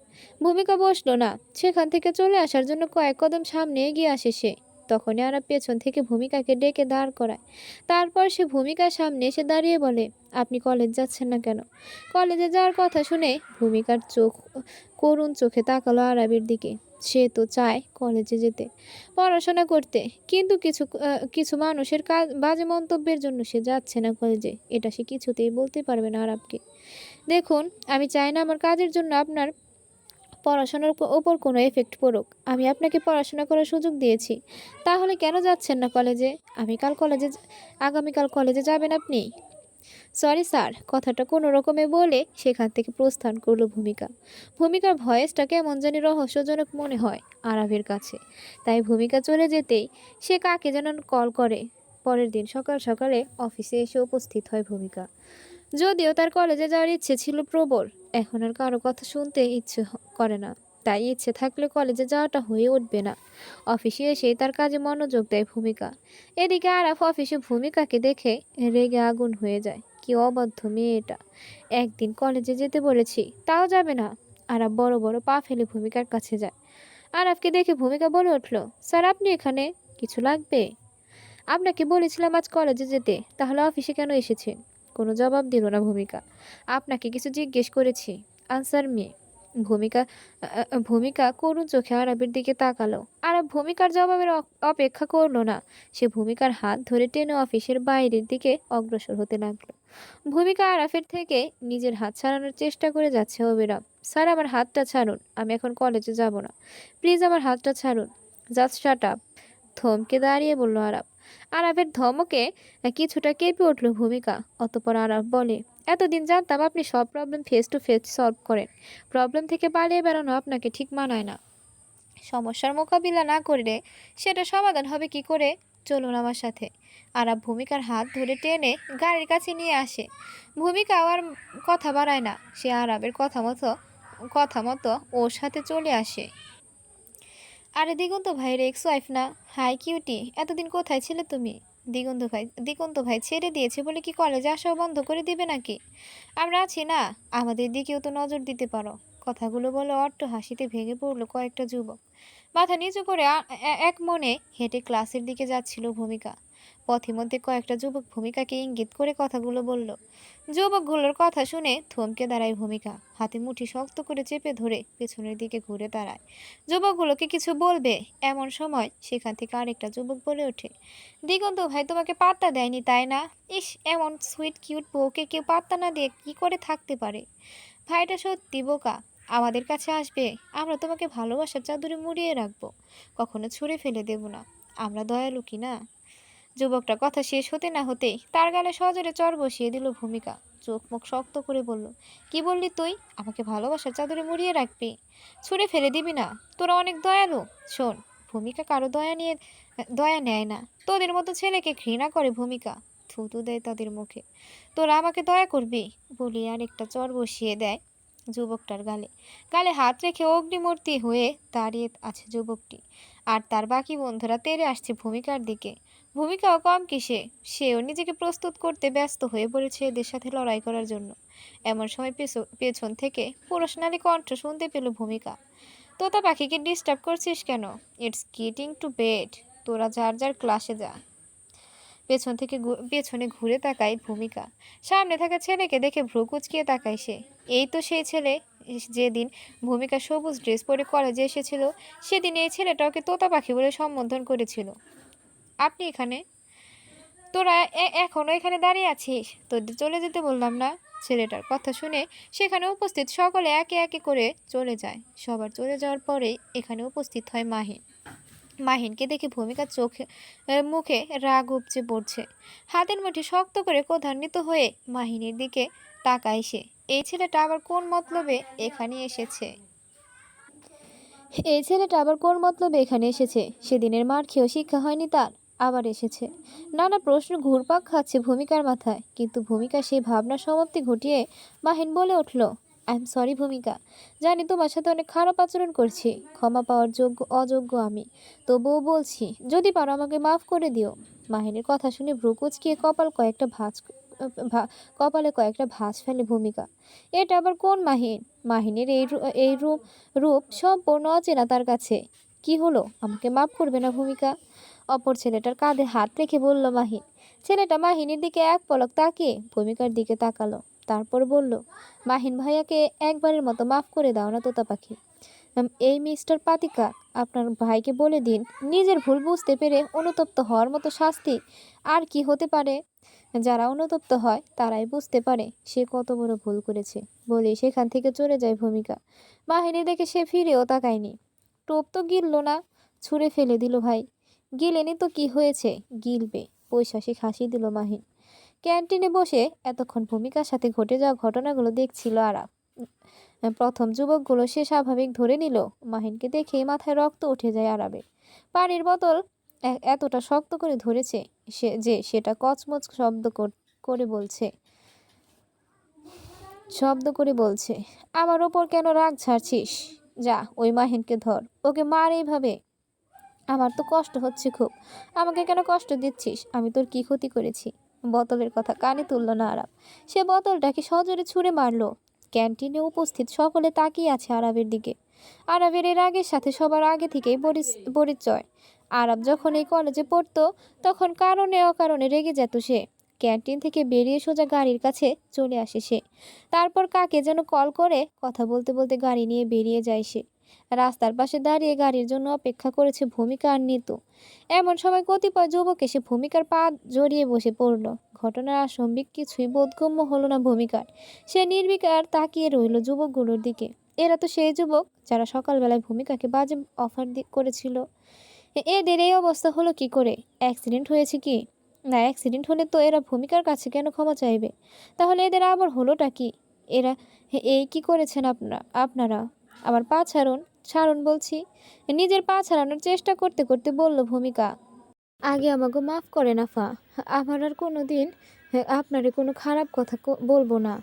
ভূমিকা বসলো না। সেখান থেকে চলে আসার জন্য কয়েক কদম সামনে এগিয়ে আসে সে। তখনই আরাব পেছন থেকে ভূমিকাকে ডেকে দাঁড় করায়। তারপর সে ভূমিকার সামনে এসে দাঁড়িয়ে বলে, আপনি কলেজ যাচ্ছেন না কেন? কলেজে যাওয়ার কথা শুনে ভূমিকার চোখ করুণ চোখে তাকালো আরাবের দিকে। সে তো চায় কলেজে যেতে, পড়াশোনা করতে, কিন্তু কিছু মানুষের বাজে মন্তব্যের জন্য সে যাচ্ছে না কলেজে। এটা সে কিছুতেই বলতে পারবে না আরবকে। দেখুন, আমি চাই না আমার কাজের জন্য আপনার পড়াশোনার ওপর কোনো এফেক্ট পড়ুক। আমি আপনাকে পড়াশোনা করার সুযোগ দিয়েছি, তাহলে কেন যাচ্ছেন না কলেজে? আগামীকাল কলেজে যাবেন আপনি? সরি স্যার, কথাটা কোনো রকমে বলে সেখান থেকে প্রস্থান করলো ভূমিকা। ভূমিকার ভয়েসটা কেমন জানি রহস্যজনক মনে হয় আরাফের কাছে। তাই ভূমিকা চলে যেতেই সে কাকে যেন কল করে। পরের দিন সকাল সকালে অফিসে এসে উপস্থিত হয় ভূমিকা। যদিও তার কলেজে যাওয়ার ইচ্ছে ছিল প্রবল, এখন আর কারো কথা শুনতে ইচ্ছে করে না। তাই ইচ্ছে থাকলে কলেজে যাওয়াটা হয়ে উঠবে না। অফিসে এসেই তার কাজে মনোযোগ দেয় ভূমিকা। এদিকে আরাফ অফিসে ভূমিকাকে দেখে রেগে আগুন হয়ে যায়। কি অবাধ্য মেয়ে এটা! একদিন কলেজে যেতে বলেছি, তাও যাবে না। আরাফ বড় বড় পা ফেলে ভূমিকার কাছে যায়। আরাফকে দেখে ভূমিকা বলে উঠল, স্যার আপনি এখানে? কিছু লাগবে? আপনাকে বলেছিলাম আজ কলেজে যেতে, তাহলে অফিসে কেন এসেছেন? কোনো জবাব দিল না ভূমিকা। আপনাকে কিছু জিজ্ঞেস করেছি, আনসার মি। ভূমিকা ভূমিকা করুণ চোখে আরবের দিকে তাকালো। আরব ভূমিকার জবাবের অপেক্ষা করলো না। সে ভূমিকার হাত ধরে টেনে অফিসের বাইরের দিকে অগ্রসর হতে লাগলো। ভূমিকা আরাফের থেকে নিজের হাত ছাড়ানোর চেষ্টা করে যাচ্ছে অবিরাম। স্যার আমার হাতটা ছাড়ুন, আমি এখন কলেজে যাব না। প্লিজ আমার হাতটা ছাড়ুন। জাস্ট শাট আপ, থমকে দাঁড়িয়ে বলল আরাফ। আরাফের ধমকে কিছুটা কেঁপে উঠল ভূমিকা। অতঃপর আরাফ বলে, এতদিন জানতাম আপনি সব problem face to face solve করেন। প্রবলেম থেকে পালিয়ে বেড়ানো আপনাকে ঠিক মানায় না। সমস্যার মোকাবিলা না করলে সেটা সমাধান হবে কি করে? চলুন আমার সাথে। আরাফ ভূমিকার হাত ধরে টেনে গাড়ির কাছে নিয়ে আসে। ভূমিকা আর কথা বাড়ায় না, সে আরাফের কথা মতো ওর সাথে চলে আসে। আরে দিগন্ত ভাইয়ের এক্স ওয়াইফ না? হাই কিউটি, এতদিন কোথায় ছিলে তুমি? দিগন্ত ভাই ছেড়ে দিয়েছে বলে কি কলেজে আসাও বন্ধ করে দিবে নাকি? আমরা আছি না, আমাদের দিকেও তো নজর দিতে পারো। কথাগুলো বলে অট্ট হাসিতে ভেঙে পড়লো কয়েকটা যুবক। মাথা নিচু করে এক মনে হেঁটে ক্লাসের দিকে যাচ্ছিল ভূমিকা। পথিমধ্যে কয়েকটা যুবক ভূমিকাকে ইঙ্গিত করে কথাগুলো বলল। যুবকগুলোর কথা শুনে থমকে দাঁড়ায় ভূমিকা, হাতে মুঠি শক্ত করে চেপে ধরে পেছনের দিকে ঘুরে দাঁড়ায়। যুবকগুলোকে কিছু বলবে, এমন সময় সেখান থেকে আরেকটা যুবক বলে ওঠে, দিগন্ত ভাই তোমাকে পাত্তা দেয়নি তাই না? ইস, এমন সুইট কিউট বউকে কেউ পাত্তা না দিয়ে কি করে থাকতে পারে? ভাইটা সত্যি বোকা। আমাদের কাছে আসবে, আমরা তোমাকে ভালোবাসার চাদরে মুড়িয়ে রাখবো, কখনো ছুঁড়ে ফেলে দেব না। আমরা দয়ালু কি না? যুবকটা কথা শেষ হতে না হতেই তার গালে সজোরে চড় বসিয়ে দিল ভূমিকা। চোখ মুখ শক্ত করে বলল, কি বললি তুই? আমাকে ভালোবাসার চাদরে মুড়িয়ে রাখবি? ছুঁড়ে ফেলে দিবি না? তোরা অনেক দয়ালু। শোন, ভূমিকা কারো দয়া নেয় না। তোদের মতো ছেলেকে ঘৃণা করে ভূমিকা, থুতু দেয় তাদের মুখে। তোরা আমাকে দয়া করবি? বলি আর একটা চড় বসিয়ে দেয় যুবকটার গালে। গালে হাত রেখে অগ্নিমূর্তি হয়ে দাঁড়িয়ে আছে যুবকটি। আর তার বাকি বন্ধুরা তেড়ে আসছে ভূমিকার দিকে। ভূমিকাও কম কিসে, সেও নিজেকে প্রস্তুত করতে ব্যস্ত হয়ে পড়েছে এদের সাথে লড়াই করার জন্য। এমন সময় পেছন থেকে পুরুষনালী কণ্ঠ শুনতে পেল ভূমিকা। তোতা পাখিকে ডিস্টার্ব করছিস কেন? ইটস গেটিং টু বেড, তোরা যার যার ক্লাসে যা। পেছনে ঘুরে তাকায় ভূমিকা। সামনে থাকা ছেলেকে দেখে ভ্রু কুঁচকিয়ে তাকায় সে। এই তো সেই ছেলে, যেদিন ভূমিকা সবুজ ড্রেস পরে কলেজে এসেছিল, সেদিন এই ছেলেটা ওকে তোতা পাখি বলে সম্বোধন করেছিল। আপনি এখানে? তোরা এখনো এখানে দাঁড়িয়ে আছিস? তোদের চলে যেতে বললাম না? ছেলেটার কথা শুনে সেখানে উপস্থিত সকলে একে একে করে চলে যায়। সবার চলে যাওয়ার পরেই এখানে উপস্থিত হয় মাহিন। মাহিনকে দেখে ভূমিকার মুখে রাগ উপচে পড়ছে। হাতের মুঠি শক্ত করে ক্রোধান্বিত হয়ে মাহিনের দিকে তাকায় সে। এই ছেলেটা আবার কোন মতলবে এখানে এসেছে? সেদিনের মার খেয়েও শিক্ষা হয়নি তার, আবার এসেছে। নানা প্রশ্ন ঘুরপাক খাচ্ছে ভূমিকার মাথায়, কিন্তু ভূমিকা সেই ভাবনা সমাপ্তি ঘটিয়ে মাহিন বলে উঠল, আই এম সরি ভূমিকা, জানি তোমার সাথে অনেক খারাপ আচরণ করছি, ক্ষমা পাওয়ার অযোগ্য আমি, তবুও বলছি যদি পারো আমাকে মাফ করে দিও। মাহিনের কথা শুনে ভ্রু কুঁচকিয়ে কপালে কয়েকটা ভাঁজ ফেলে ভূমিকা। এটা আবার কোন মাহিন? মাহিনের এই রূপ সম্পূর্ণ অচেনা তার কাছে। কি হলো, আমাকে মাফ করবে না ভূমিকা? অপর ছেলেটার কাঁধে হাত রেখে বলল মাহিন। ছেলেটা মাহিনের দিকে এক পলক তাকিয়ে ভূমিকার দিকে তাকালো, তারপর বলল, মাহিন ভাইয়াকে একবারের মতো মাফ করে দাও না তোতা পাখি। এই মিস্টার পাতিকা, আপনার ভাইকে বলে দিন নিজের ভুল বুঝতে পেরে অনুতপ্ত হওয়ার মতো শাস্তি আর কি হতে পারে। যারা অনুতপ্ত হয় তারাই বুঝতে পারে সে কত বড় ভুল করেছে। বলেই সেখান থেকে চলে যায় ভূমিকা। মাহিনী দেখে সে ফিরেও তাকায়নি। টোপ তো গিলল না, ছুঁড়ে ফেলে দিল ভাই। গিলেনি তো কি হয়েছে, গিলবে। পৈশাসিক হাসি দিল মাহিন। ক্যান্টিনে বসে এতক্ষণ ভূমিকার সাথে ঘটে যাওয়া ঘটনাগুলো দেখছিল আরাফ। প্রথম যুবকগুলো সে স্বাভাবিক ধরে নিল। মাহিনকে দেখেই মাথায় রক্ত উঠে যায় আরাবের। পানির বোতল এতটা শক্ত করে ধরেছে সেটা কচমচ করে বলছে শব্দ করে বলছে, আমার ওপর কেন রাগ ঝাড়ছিস? যা ওই মাহিনকে ধর, ওকে মার এইভাবে। আমার তো কষ্ট হচ্ছে খুব। আমাকে কেন কষ্ট দিচ্ছিস? আমি তোর কি ক্ষতি করেছি? বোতলের কথা কানে তুলল না আরাব। সে বোতলটাকে সজোরে ছুঁড়ে মারল। ক্যান্টিনে উপস্থিত সকলে তাকিয়ে আছে আরাবের দিকে। আরাবের এর আগের সাথে সবার আগে থেকেই পরিচয়। আরাব যখন এই কলেজে পড়তো তখন কারণে অকারণে রেগে যেত সে। ক্যান্টিন থেকে বেরিয়ে সোজা গাড়ির কাছে চলে আসে সে। তারপর কাকে যেন কল করে কথা বলতে বলতে গাড়ি নিয়ে বেরিয়ে যায় সে। রাস্তার পাশে দাঁড়িয়ে গাড়ির জন্য অপেক্ষা করেছে ভূমিকা আর নিতু। এমন সময় কতিপয় যুবক এসে ভূমিকার পা জড়িয়ে বসে পড়ল। ঘটনার আসম্বিক কিছুই বোধগম্য হলো না ভূমিকার। সে নির্বিকার তাকিয়ে রইল যুবকগুলোর দিকে। এরা তো সেই যুবক যারা সকালবেলায় ভূমিকাকে বাজে অফার করেছিল। এদের এই অবস্থা হলো কি করে? অ্যাক্সিডেন্ট হয়েছে কি? না, অ্যাক্সিডেন্ট হলে তো এরা ভূমিকার কাছে কেন ক্ষমা চাইবে? তাহলে এদের আবার হলোটা কি? এরা এই কি করেছেন আপনারা? আমার পা ছাড়ুন, ছাড়ুন বলছি। নিজের পা ছাড়ানোর চেষ্টা করতে করতে বলল ভূমিকা, আগে আমাকে মাফ করেন আফা। আমার আর কোনো দিন আপনারে কোনো খারাপ কথা বলবো না।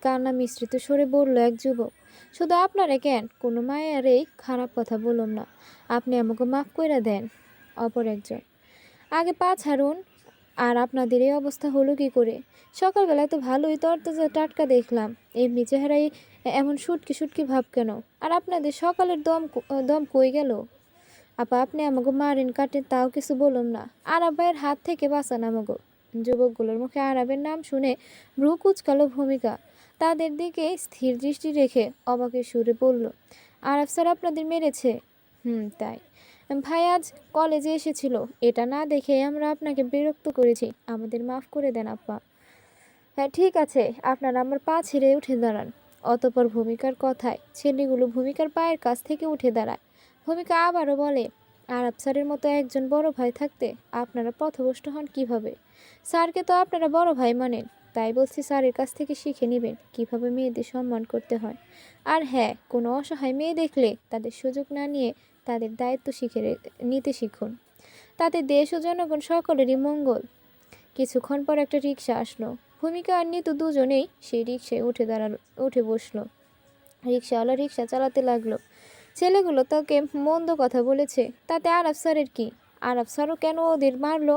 কান্না মিশ্রিত স্বরে বলল এক যুবক, শুধু আপনারে কেন, কোনো মায়েরই খারাপ কথা বললাম না। আপনি আমাকে মাফ কইরা দেন। অপর একজন, আগে পা ছাড়ুন। আর আপনাদের এই অবস্থা হলো কি করে? সকালবেলায় তো ভালোই তরতাজা টাটকা দেখলাম, এমনি চেহারায় এমন শুটকি শুটকি ভাব কেন? আর আপনাদের সকালের দম কই গেল? আপা, আপনি আমাকে মারেন কাটেন তাও কিছু বললাম না। আরাবের হাত থেকে বাঁচান আমাকে। যুবকগুলোর মুখে আরাবের নাম শুনে ভ্রু কুচকালো ভূমিকা। তাদের দিকে স্থির দৃষ্টি রেখে অবাকের সুরে বলল, আরাব স্যার আপনাদের মেরেছে? তাই। ভাই আজ কলেজে এসেছিল, এটা না দেখে আমরা আপনাকে বিরক্ত করেছি, আমাদের মাফ করে দেন আপা। হ্যাঁ ঠিক আছে, আপনারা আমার পা ছেড়ে উঠে দাঁড়ান। অতঃপর ভূমিকার কথায় ছেলেগুলো ভূমিকার পায়ের কাছ থেকে উঠে দাঁড়ায়। ভূমিকা আবারও বলে, আরব স্যারের মতো একজন বড় ভাই থাকতে আপনারা পথভ্রষ্ট হন কিভাবে? স্যারকে তো আপনারা বড় ভাই মানেন, তাই বলছি স্যারের কাছ থেকে শিখে নেবেন কিভাবে মেয়েদের সম্মান করতে হয়। আর হ্যাঁ, কোনো অসহায় মেয়ে দেখলে তাদের সুযোগ না নিয়ে তাদের দায়িত্ব নিতে শিখুন। তাতে দেশ ও জনগণ সকলেরই মঙ্গল। কিছুক্ষণ পর একটা রিকশা আসলো। ভূমিকা আর নিতু দুজনেই সেই রিকশায় উঠে বসলো। রিকশাওয়ালা রিকশা চালাতে লাগলো। ছেলেগুলো তাকে মন্দ কথা বলেছে, তাতে আরব স্যারের কি? আরব স্যারও কেন ওদের মারলো?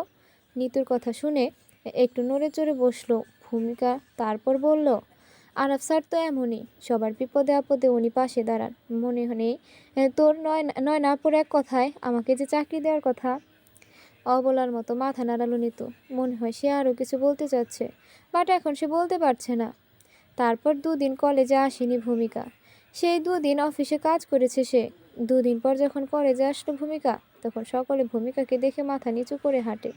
নিতুর কথা শুনে একটু নড়ে চড়ে বসলো ভূমিকা। তারপর বলল, আরব স্যার তো এমনই, সবার বিপদে আপদে উনি পাশে দাঁড়ান। মনে নেই তোর নয় না পড়ে এক কথায় আমাকে যে চাকরি দেওয়ার কথা? অবলার মতো মাথা নাড়ালো নিতু। মনে হয় সে আরও কিছু বলতে চাচ্ছে, বাট এখন সে বলতে পারছে না। তারপর দুদিন কলেজে আসেনি ভূমিকা। সেই দুদিন অফিসে কাজ করেছে সে। দুদিন পর যখন কলেজে আসলো ভূমিকা, তখন সকলে ভূমিকাকে দেখে মাথা নিচু করে হাঁটে।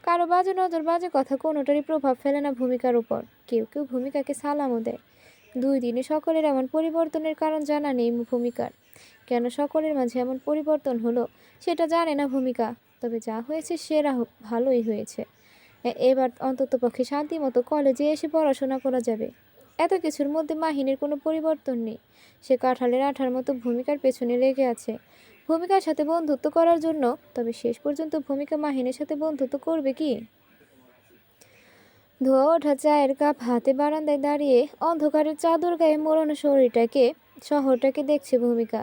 কারো বাজে নজর বাজে কথা কোনোটারই প্রভাব ফেলে না ভূমিকার উপর। কেউ কেউ ভূমিকাকে সালামও দেয়। 2 দিনে সকলের এমন পরিবর্তনের কারণ জানা নেই ভূমিকার। কেন সকলের মাঝে এমন পরিবর্তন হলো সেটা জানে না ভূমিকা। তবে যা হয়েছে সেরা ভালোই হয়েছে। এবার অন্ততপক্ষে শান্তি মতো কলেজে এসে পড়াশোনা করা যাবে। এত কিছুর মধ্যে মাহিনের কোনো পরিবর্তন নেই। সে কাঁঠালের আঠার মতো ভূমিকার পেছনে লেগে আছে ভূমিকার সাথে বন্ধুত্ব করার জন্য। তবে শেষ পর্যন্ত ভূমিকা মাহিনের সাথে বন্ধুত্ব করবে কি? ধোয়া ওঠা চায়ের কাপ হাতে বারান্দায় দাঁড়িয়ে অন্ধকারের চাদর গায়ে মোড়ানো শহরটাকে দেখছে ভূমিকা।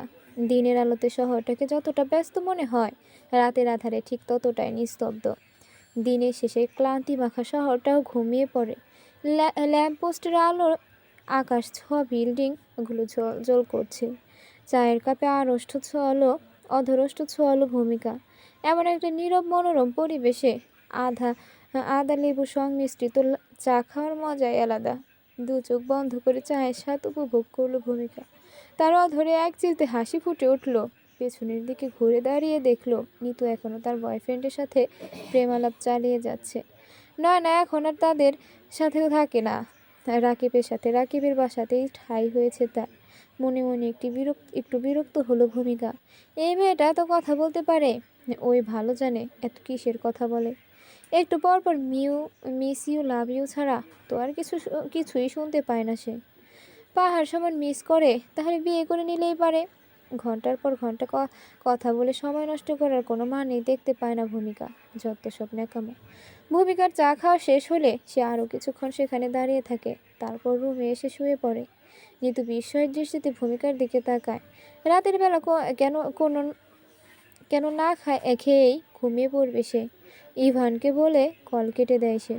দিনের আলোতে শহরটাকে যতটা ব্যস্ত মনে হয়, রাতের আধারে ঠিক ততটাই নিস্তব্ধ। দিনের শেষে ক্লান্তি মাখা শহরটাও ঘুমিয়ে পড়ে। ল্যাম্পপোস্টের আলো আকাশ ছোঁয়া বিল্ডিংগুলো জ্বল করছে। চায়ের কাপে অধরষ্ট ছোঁয়ালো ভূমিকা। এমন একটা নীরব মনোরম পরিবেশে আধা আদা লেবু সংমিশ্রিত চা খাওয়ার মজাই আলাদা। 2 চোখ বন্ধ করে চায়ের স্বাদ উপভোগ করলো ভূমিকা। তার ধরে এক চিলতে হাসি ফুটে উঠল। পেছনের দিকে ঘুরে দাঁড়িয়ে দেখলো নিতু এখনও তার বয়ফ্রেন্ডের সাথে প্রেমালাপ চালিয়ে যাচ্ছে। নয়না এখন আর তাদের সাথেও থাকে না, রাকিবের সাথে। রাকিবের বাসাতেই ঠাঁই হয়েছে তার। মনে মনে একটু বিরক্ত হলো ভূমিকা। এই মেয়েটা এত কথা বলতে পারে, ওই ভালো জানে এত কিসের কথা বলে। একটু পর পর মিস ইউ, লাভ ইউ ছাড়া তো আর কিছুই শুনতে পায় না সে। পাহাড় সমান মিস করে, তাহলে বিয়ে করে নিলেই পারে। ঘন্টার পর ঘন্টা কথা বলে সময় নষ্ট করার কোনো মানেই দেখতে পায় না ভূমিকা। যত সব ন্যাকামো। ভূমিকার চা খাওয়া শেষ হলে সে আরও কিছুক্ষণ সেখানে দাঁড়িয়ে থাকে, তারপর রুমে এসে শুয়ে পড়ে। নিতু বিস্ময়ের দৃষ্টিতে ভূমিকার দিকে তাকায়। রাতের বেলা কেন না খেয়েই ঘুমিয়ে পড়বে সে। ইভানকে বলে কল কেটে দেয় সে।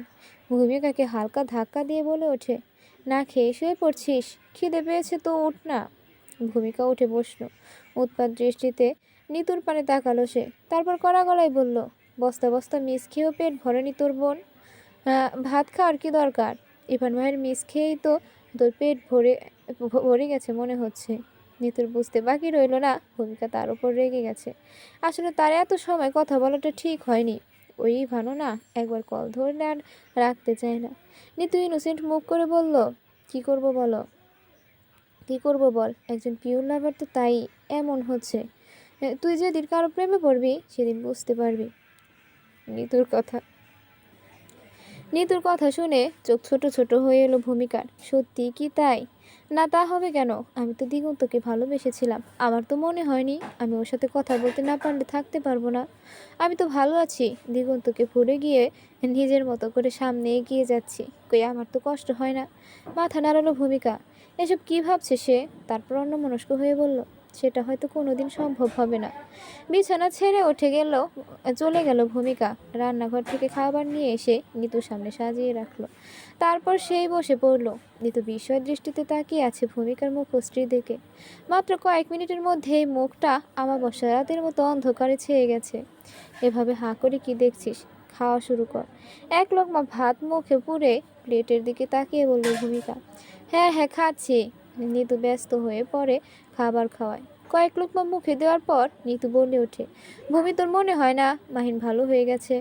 ভূমিকাকে হালকা ধাক্কা দিয়ে বলে ওঠে, না খেয়ে শুয়ে পড়ছিস? খিদে পেয়েছে তো উঠ না। ভূমিকা উঠে বসলো। উৎপাত দৃষ্টিতে নিতুর পানে তাকালো সে, তারপর কড়া গলায় বলল, বস্তা বস্তা মিস খেয়েও পেট ভরেনি তোর বোন? ভাত খাওয়ার কি দরকার? ইভান ভাইয়ের মিস খেয়েই তো তোর পেট ভরে গেছে মনে হচ্ছে। নিতুর বুঝতে বাকি রইল না ভূমিকা তার উপর রেগে গেছে। আসলে তার এত সময় কথা বলাটা ঠিক হয়নি। ওই ইভানও না একবার কল ধরে আর রাখতে চায় না। নিতু ইনোসেন্ট মুখ করে বলল, কি করব বলো? কি করব বল, একজন পিওর লাভার তো তাই এমন হচ্ছে। তুই যেদিন কারো প্রেমে পড়বি সেদিন বুঝতে পারবি। নিতুর কথা শুনে চোখ ছোট ছোট হয়ে এলো ভূমিকার। সত্যি কি তাই? না তা হবে কেন? আমি তো দিগন্তকে ভালোবেসেছিলাম। আমার তো মনে হয়নি আমি ওর সাথে কথা বলতে না পারলে থাকতে পারবো না। আমি তো ভালো আছি, দিগন্তকে ভুলে গিয়ে নিজের মতো করে সামনে এগিয়ে যাচ্ছি। কই আমার তো কষ্ট হয় না। মাথা নাড়ালো ভূমিকা। এসব কি ভাবছে সে? তারপর অন্যমনস্ক হয়ে বলল, সেটা হয়তো কোনোদিন সম্ভব হবে না। বিছানা ছেড়ে চলে গেল ভূমিকা। রান্নাঘর থেকে খাবার নিয়ে এসে নিতুর সামনে সাজিয়ে রাখলো। তারপর সেই বসে পড়ল। নিতু বিস্ময়ের দৃষ্টিতে তাকিয়ে আছে ভূমিকার মুখশ্রীর দিকে। মাত্র কয়েক মিনিটের মধ্যেই মুখটা আমাবস্যা রাতের মতো অন্ধকারে ছেয়ে গেছে। এভাবে হাঁ করে কি দেখছিস? খাওয়া শুরু কর। এক লোকমা ভাত মুখে পুরে প্লেটের দিকে তাকিয়ে বলল ভূমিকা। হ্যাঁ হ্যাঁ খাচ্ছি। নিতু ব্যস্ত হয়ে পড়ে খাবার খাওয়ায়। কয়েক লোকমা মুখে দেওয়ার পর নিতু বলে ওঠে, ভূমি তোর মনে হয় না মাহিন ভালো হয়ে গেছে?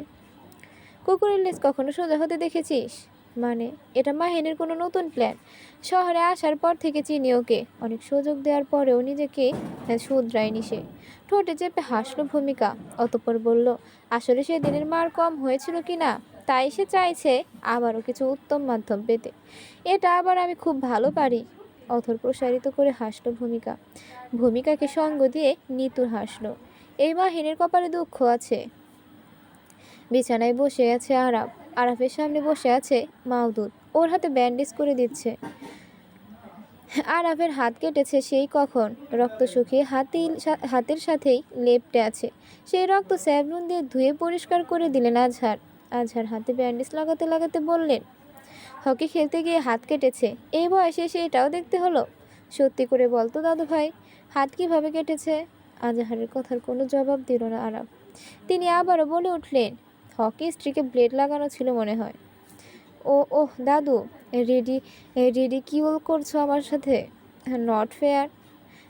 কুকুরের লেজ কখনো সোজা হতে দেখেছিস? মানে এটা মাহিনের কোনো নতুন প্ল্যান? শহরে আসার পর থেকে চিনি ওকে। অনেক সুযোগ দেওয়ার পরেও নিজেকে শুধরায়নি সে। ঠোঁটে চেপে হাসলো ভূমিকা, অতঃপর বলল, আসলে সেদিনের মার কম হয়েছিল কি না, তাই সে চাইছে আবারও কিছু উত্তম মাধ্যম পেতে। এটা আবার আমি খুব ভালো পারি। অথর প্রসারিত করে হাসলো ভূমিকা। ভূমিকাকে সঙ্গ দিয়ে নিতু হাসলো। এই মাহিনের কপালে দুঃখ আছে। বিছানায় বসে আছে আরাফ। আরাফের সামনে বসে আছে মাওদুদ, ওর হাতে ব্যান্ডেজ করে দিচ্ছে। আরাফের হাত কেটেছে সেই কখন, রক্ত শুকিয়ে হাতের সাথেই লেপ্টে আছে। সেই রক্ত স্যাবলুন দিয়ে ধুয়ে পরিষ্কার করে দিলেন আজহার। আজহার হাতে ব্যান্ডেজ লাগাতে লাগাতে বললেন, হকি খেলতে গিয়ে হাত কেটেছে, এই বয়সে এসে এটাও দেখতে হলো? সত্যি করে বলতো দাদু ভাই, হাত কিভাবে কেটেছে? আজহারের কথার কোনো জবাব দিল না আরাফ। তিনি আবারও বলে উঠলেন, হকি স্ত্রীকে ব্লেড লাগানো ছিল মনে হয়। ওহ দাদু, রেডি রিডিকিউল করছো আমার সাথে? Not fair.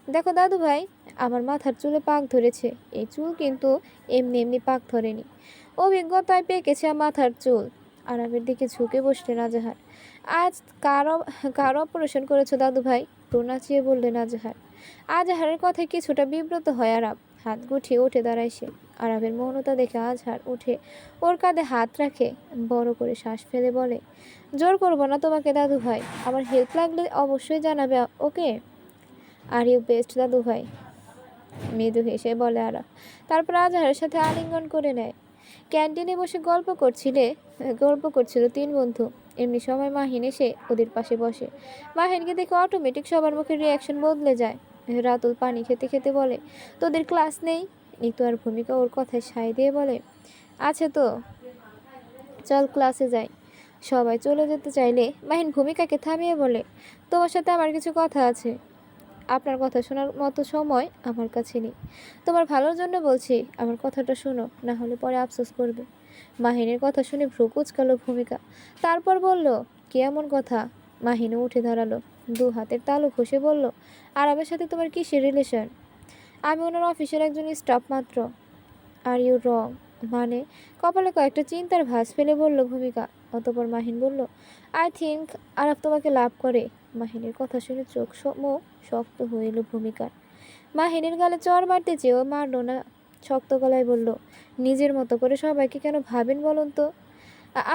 দেখো দাদু ভাই, আমার মাথার চুলে পাক ধরেছে। এই চুল কিন্তু এমনি এমনি পাক ধরেনি, অভিজ্ঞতায় পেকেছে মাথার চুল। আরামের দিকে ঝুঁকে বসলেন আজহার। আজ কার অপারেশন করেছো দাদু ভাই? প্রনাচিয়ে বললেন আজহার। আজহারের কথায় কিছুটা বিব্রত হয় আরাম। হাত গুটিয়ে উঠে দাঁড়ায় সে। আরামের মৌনতা দেখে আজহার উঠে ওর কাঁধে হাত রাখে, বড় করে শ্বাস ফেলে বলে, জোর করবো না তোমাকে দাদু ভাই, আমার হেল্প লাগলে অবশ্যই জানাবে, ওকে? আর ইউ বেস্ট দাদু ভাই, মৃদু হেসে বলে আরাফ। তারপর আজহারের সাথে আলিঙ্গন করে নেয়। ক্যান্টিনে বসে গল্প করছিল তিন বন্ধু। এমনি সময় মাহিন এসে ওদের পাশে বসে। মাহিনকে দেখে অটোমেটিক সবার মুখের রিয়াকশন বদলে যায়। রাতুল পানি খেতে খেতে বলে, তোদের ক্লাস নেই? নিতু আর ভূমিকা ওর কথায় সায় দিয়ে বলে, আছে তো, চল ক্লাসে যাই। সবাই চলে যেতে চাইলে মাহিন ভূমিকাকে থামিয়ে বলে, তোমার সাথে আমার কিছু কথা আছে। আপনার কথা শোনার মতো সময় আমার কাছে নেই। তোমার ভালোর জন্য বলছি, আমার কথাটা শোনো, না হলে পরে আফসোস করবে। মাহিনের কথা শুনে ভ্রু কুঁচকালো ভূমিকা। তারপর বলল, কি এমন কথা? মাহিনও উঠে দাঁড়ালো। দু হাতের তালু ঘষে বলল, আরবের সাথে তোমার কিসের রিলেশন? আমি ওনার অফিসের একজন স্টাফ মাত্র। Are you wrong? মানে? কপালে কয়েকটা চিন্তার ভাঁজ ফেলে বলল ভূমিকা। অতপর মাহিন বলল, আই থিঙ্ক আরব তোমাকে লাভ করে। মাহিনের কথা শুনে চোখ মুখ শক্ত হয়ে এলো ভূমিকার। মাহিনের গালে চড় মারতে চেয়েও মারল না। শক্ত গলায় বলল, নিজের মতো করে সবাইকে কেন ভাবেন বলুন তো?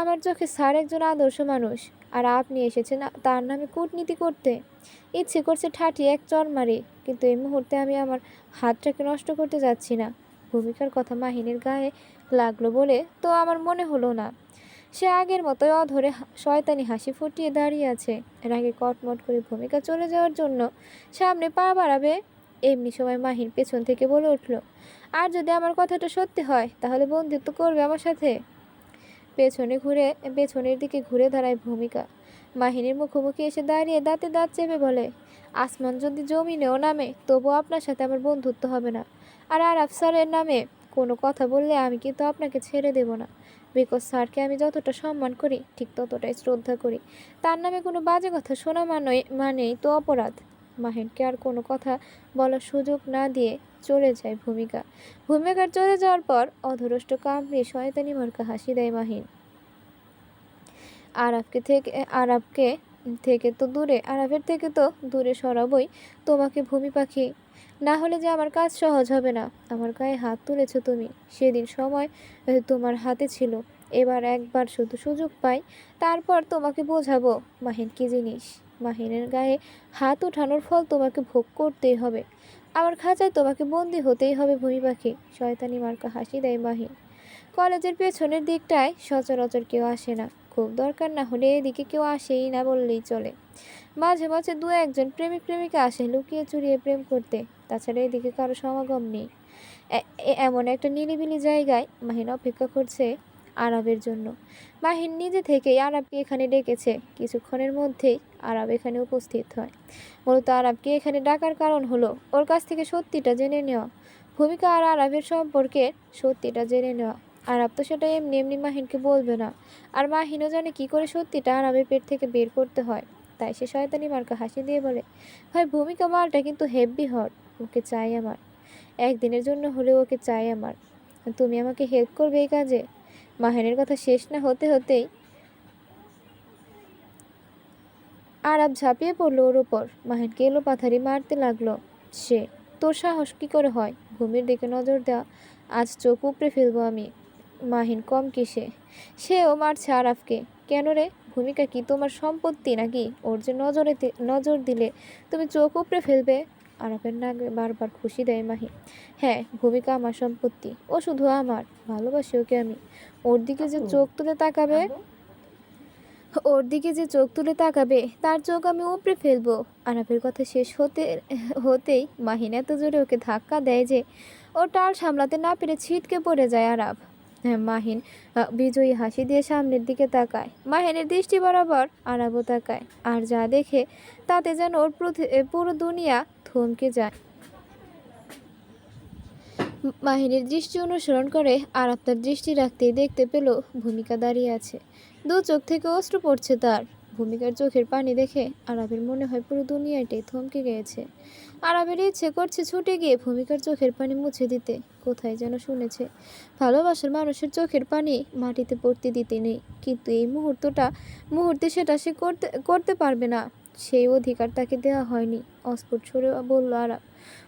আমার চোখে স্যার একজন আদর্শ মানুষ, আর আপনি এসেছেন তার নামে কূটনীতি করতে। ইচ্ছে করছে ঠাঠিয়ে এক চড় মারি, কিন্তু এই মুহূর্তে আমি আমার হাতটাকে নষ্ট করতে যাচ্ছি না। ভূমিকার কথা মাহিনের গায়ে লাগলো বলে তো আমার মনে হলো না। সে আগের মতোই অধরে শয়তানি হাসি ফুটিয়ে দাঁড়িয়ে আছে। রাগে কটমট করে ভূমিকা চলে যাওয়ার জন্য সামনে পা বাড়াবে, এমনি সময় মাহিন পেছন থেকে বলে উঠল, আর যদি আমার কথাটা সত্যি হয় তাহলে বন্ধুত্ব করবে আমার সাথে? পেছনের দিকে ঘুরে দাঁড়ায় ভূমিকা। মাহিনীর মুখোমুখি এসে দাঁড়িয়ে দাঁতে দাঁত চেপে বলে, আসমান যদি জমিনেও নামে তবুও আপনার সাথে আমার বন্ধুত্ব হবে না। আর আফসারের নামে কোনো কথা বললে আমি কিন্তু আপনাকে ছেড়ে দেব না। বিকজ স্যারকে আমি যতটা সম্মান করি ঠিক ততটাই শ্রদ্ধা করি। তার নামে কোনো বাজে কথা শোনা মানেই তো অপরাধ। মাহিনকে আর কোনো কথা বলার সুযোগ না দিয়ে চলে যায় ভূমিকার চলে যাওয়ার পর অধরষ্ট কামড়ে শয়তানি মার্কা হাসি দেয় মাহিন। আরবের থেকে তো দূরে সরাবই তোমাকে ভূমি পাখি। না হলে যে আমার কাজ সহজ হবে না। আমার গায়ে হাত তুলেছ তুমি, সেদিন সময় তোমার হাতে ছিল। এবার একবার শুধু সুযোগ পাই, তারপর তোমাকে বোঝাবো মাহিন কি জিনিস। মাহিনের গায়ে হাত ওঠানোর ফল তোমাকে ভোগ করতেই হবে। আমার খাঁচায় তোমাকে বন্দি হতেই হবে ভূমি পাখি। শয়তানি মার্কা হাসি দেয় মাহিন। কলেজের পেছনের দিকটায় সচরাচর কেউ আসে না। খুব দরকার না হলে এদিকে কেউ আসেই না বললেই চলে। মাঝে মাঝে দু একজন প্রেমিক প্রেমিকা আসে লুকিয়ে চুরিয়ে প্রেম করতে। তাছাড়া এদিকে কারো সমাগম নেই। এমন একটা নিরিবিলি জায়গায় মাহিন অপেক্ষা করছে আরবের জন্য। মাহিন নিজে থেকেই আরবকে এখানে ডেকেছে। কিছুক্ষণের মধ্যেই আরব এখানে উপস্থিত হয়। মূলত আরবকে এখানে ডাকার কারণ হলো ওর কাছ থেকে সত্যিটা জেনে নেওয়া। ভূমিকা আর আরবের সম্পর্কে সত্যিটা জেনে নেওয়া। আরব তো সেটা এমনি এমনি মাহিনকে বলবে না। আর মাহিনও জানে কি করে সত্যিটা আরবের পেট থেকে বের করতে হয়। তাই সে শয়তানি মার্কা হাসি দিয়ে বলে, ভাই ভূমিকা মালটা কিন্তু হেভি হট। ওকে চাই আমার। একদিনের জন্য হলেও ওকে চাই আমার। তুমি আমাকে হেল্প করবে এই কাজে? মাহিনের কথা শেষ না হতে হতেই আরব ঝাঁপিয়ে পড়লো ওর ওপর। মাহিনকে এলো পাথারি মারতে লাগলো সে। তোর সাহস কী করে হয় ভূমির দিকে নজর দেওয়া? আজ চোখ উপড়ে ফেলবো আমি। মাহিন কম কিসে, সেও মারছে আরাফকে। কেন রে? ভূমিকা কি তোমার সম্পত্তি নাকি? ওর যে নজর দিলে তুমি চোখ উপড়ে ফেলবে? আরাফের নাকে বারবার খুশি দেয় মাহিন। হ্যাঁ, ভূমিকা আমার সম্পত্তি। ও শুধু আমার। ভালোবাসি ওকে আমি। ওর দিকে যে চোখ তুলে তাকাবে তার চোখ আমি উপড়ে ফেলবো। আরাফের কথা শেষ হতেই মাহিন এত জোরে ওকে ধাক্কা দেয় যে ও টাল সামলাতে না পেরে ছিটকে পড়ে যায় আরাফ। মাহিন বিজয়ী হাসি দিয়ে সামনের দিকে তাকায়। মাহিনের দৃষ্টি বরাবর আরাফও তাকায়। আর যা দেখে তাতে যেন ওর পুরো দুনিয়া থমকে যায়। মাহিনের দৃষ্টি অনুসরণ করে আরাফ তার দৃষ্টি রাখতেই দেখতে পেল ভূমিকা দাঁড়িয়ে আছে। দু চোখ থেকে অশ্রু পড়ছে তার। ভূমিকার চোখের পানি দেখে আরাফের মনে হয় পুরো দুনিয়াটাই থমকে গিয়েছে। আরাফের ইচ্ছে করছে ছুটে গিয়ে ভূমিকার চোখের পানি মুছে দিতে। কোথায় যেন শুনেছে ভালোবাসার মানুষের চোখের পানি মাটিতে পড়তে দিতে নেই। কিন্তু এই মুহূর্তে সেটা সে করতে পারবে না। সেই অধিকার তাকে দেওয়া হয়নি। অস্ফুট সুরে বলল আরাফ,